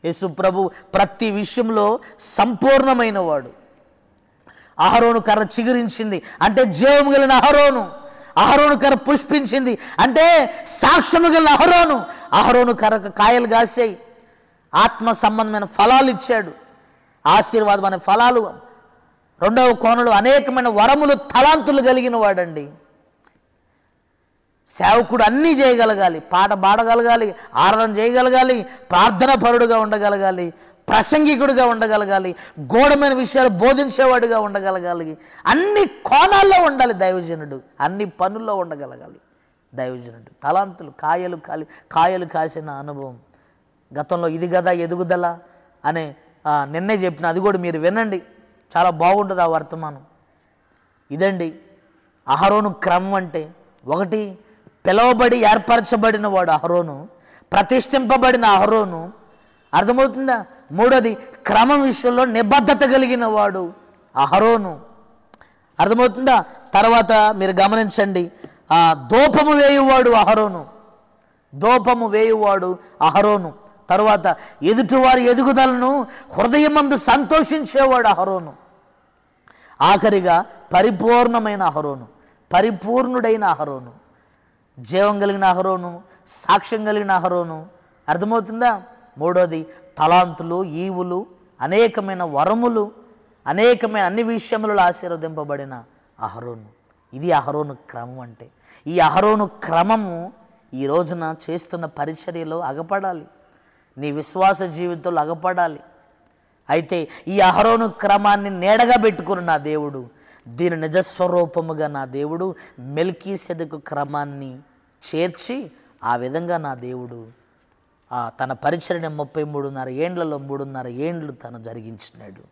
యేసు ప్రభు ప్రతి విషయంలో సంపూర్ణమైన వాడు. అహరోను కర్ర చిగురించింది అంటే జీవము కలిగిన అహరోను. అహరోను కర్ర పుష్పించింది అంటే సాక్ష్యము కలిగిన అహరోను. అహరోను కర్రకు కాయలు కాసాయి, ఆత్మ సంబంధమైన ఫలాలు ఇచ్చాడు. ఆశీర్వాదం అనే ఫలాలు. రెండవ కోణంలో అనేకమైన వరములు, తలాంతులు కలిగిన వాడండి. సేవకుడు అన్నీ చేయగలగాలి, పాట పాడగలగాలి, ఆరాధన చేయగలగాలి, ప్రార్థన పరుడుగా ఉండగలగాలి, ప్రసంగికుడిగా ఉండగలగాలి, గూఢమైన విషయాలు బోధించేవాడుగా ఉండగలగాలి. అన్ని కోణాల్లో ఉండాలి దైవజనుడు. అన్ని పనుల్లో ఉండగలగాలి దైవజనుడు. తలాంతులు, కాయలు కాసిన అనుభవం. గతంలో ఇది కదా ఎదుగుదల అనే నిన్నే చెప్పిన, అది కూడా మీరు వినండి, చాలా బాగుంటుంది ఆ వర్తమానం. ఇదండి అహరోను క్రమం అంటే. ఒకటి, పిలవబడి ఏర్పరచబడిన వాడు అహరోను, ప్రతిష్ఠింపబడిన అహరోను. అర్థమవుతుందా? మూడోది, క్రమం విషయంలో నిబద్ధత కలిగిన వాడు అహరోను. అర్థమవుతుందా? తర్వాత మీరు గమనించండి, దూపము వేయువాడు అహరోను. దూపము వేయువాడు అహరోను. తరువాత ఎదుటివారి ఎదుగుదలను హృదయమందు సంతోషించేవాడు అహరోను. ఆఖరిగా పరిపూర్ణమైన అహరోను, పరిపూర్ణుడైన అహరోను, జీవం కలిగిన అహరోను, సాక్ష్యం కలిగిన అహరోను. అర్థమవుతుందా? మూడోది, తలాంతులు, ఈవులు, అనేకమైన వరములు, అనేకమైన అన్ని విషయములలో ఆశీర్వదింపబడిన అహరోను. ఇది అహరోను క్రమం అంటే. ఈ అహరోను క్రమము ఈ రోజున చేస్తున్న పరిచర్యలో అగపడాలి, నీ విశ్వాస జీవితంలో అగపడాలి. అయితే ఈ అహరోను క్రమాన్ని నీడగా పెట్టుకుని నా దేవుడు, దీని నిజస్వరూపముగా నా దేవుడు మెల్కీసెదెకు క్రమాన్ని చేర్చి ఆ విధంగా నా దేవుడు తన పరిచర్యను 33.5 ఏండ్లలో 3.5 ఏండ్లు తను జరిగించినాడు.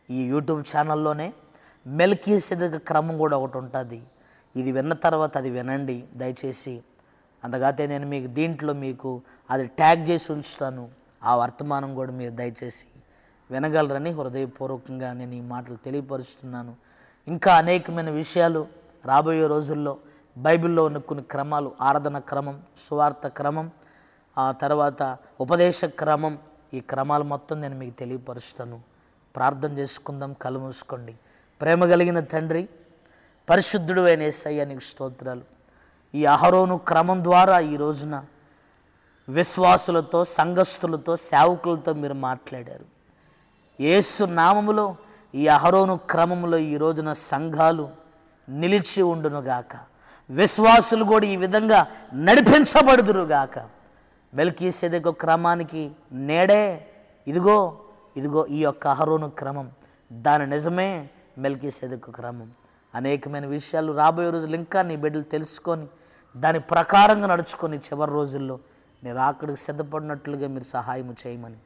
ఈ యూట్యూబ్ ఛానల్లోనే మెల్కీసెదెకు క్రమం కూడా ఒకటి ఉంటుంది. ఇది విన్న తర్వాత అది వినండి దయచేసి. అందుకైతే నేను మీకు దీంట్లో మీకు అది ట్యాగ్ చేసి ఉంచుతాను. ఆ వర్తమానం కూడా మీరు దయచేసి వినగలరని హృదయపూర్వకంగా నేను ఈ మాటలు తెలియపరుస్తున్నాను. ఇంకా అనేకమైన విషయాలు రాబోయే రోజుల్లో బైబిల్లో ఉన్న కొన్ని క్రమాలు, ఆరాధన క్రమం, సువార్త క్రమం, ఆ తర్వాత ఉపదేశ క్రమం, ఈ క్రమాలు మొత్తం నేను మీకు తెలియపరుస్తాను. ప్రార్థన చేసుకుందాం, కళ్ళు మూసుకోండి. ప్రేమ కలిగిన తండ్రి, పరిశుద్ధుడు అయిన యేసయ్య నీకు స్తోత్రాలు. ఈ అహరోను క్రమం ద్వారా ఈ రోజున విశ్వాసులతో, సంఘస్థులతో, సేవకులతో మీరు మాట్లాడారు. యేసు నామములో ఈ అహరోను క్రమములో ఈ రోజున సంఘాలు నిలిచి ఉండునుగాక. విశ్వాసులు కూడా ఈ విధంగా నడిపించబడుదురుగాక. మెల్కీసెదెకు క్రమానికి నేడే ఇదిగో ఈ యొక్క అహరోను క్రమం, దాని నిజమే మెల్కీసెదెకు క్రమం. అనేకమైన విషయాలు రాబోయే రోజులు ఇంకా నీ బిడ్డలు తెలుసుకొని దాని ప్రకారంగా నడుచుకొని చివరి రోజుల్లో నీ రాకడికి సిద్ధపడినట్లుగా మీరు సహాయం చేయమని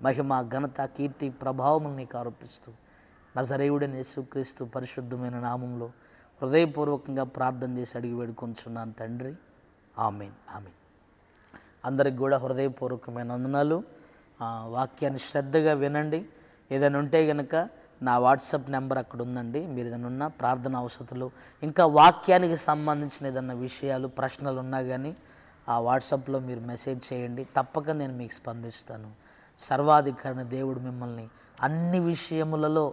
మహిమ, ఘనత, కీర్తి, ప్రభావములు నీకు ఆరోపిస్తూ నజరేయుడైన యేసుక్రీస్తు పరిశుద్ధమైన నామంలో హృదయపూర్వకంగా ప్రార్థన చేసి అడిగి వేడుకొంచున్నాను తండ్రి. ఆమేన్, ఆమేన్. అందరికి కూడా హృదయపూర్వకమైన వందనాలు. వాక్యాన్ని శ్రద్ధగా వినండి. ఏదైనా ఉంటే కనుక నా వాట్సాప్ నెంబర్ అక్కడ ఉందండి. మీరు ఏదైనా ఉన్న ప్రార్థన అవసరాలు, ఇంకా వాక్యానికి సంబంధించిన ఏదైనా విషయాలు, ప్రశ్నలు ఉన్నా కానీ ఆ వాట్సాప్లో మీరు మెసేజ్ చేయండి. తప్పక నేను మీకు స్పందిస్తాను. సర్వాధికారిని దేవుడు మిమ్మల్ని అన్ని విషయములలో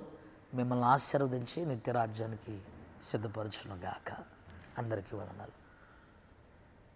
మిమ్మల్ని ఆశీర్వదించి నిత్యరాజ్యానికి సిద్ధపరచునుగాక. అందరికీ వందనాలు.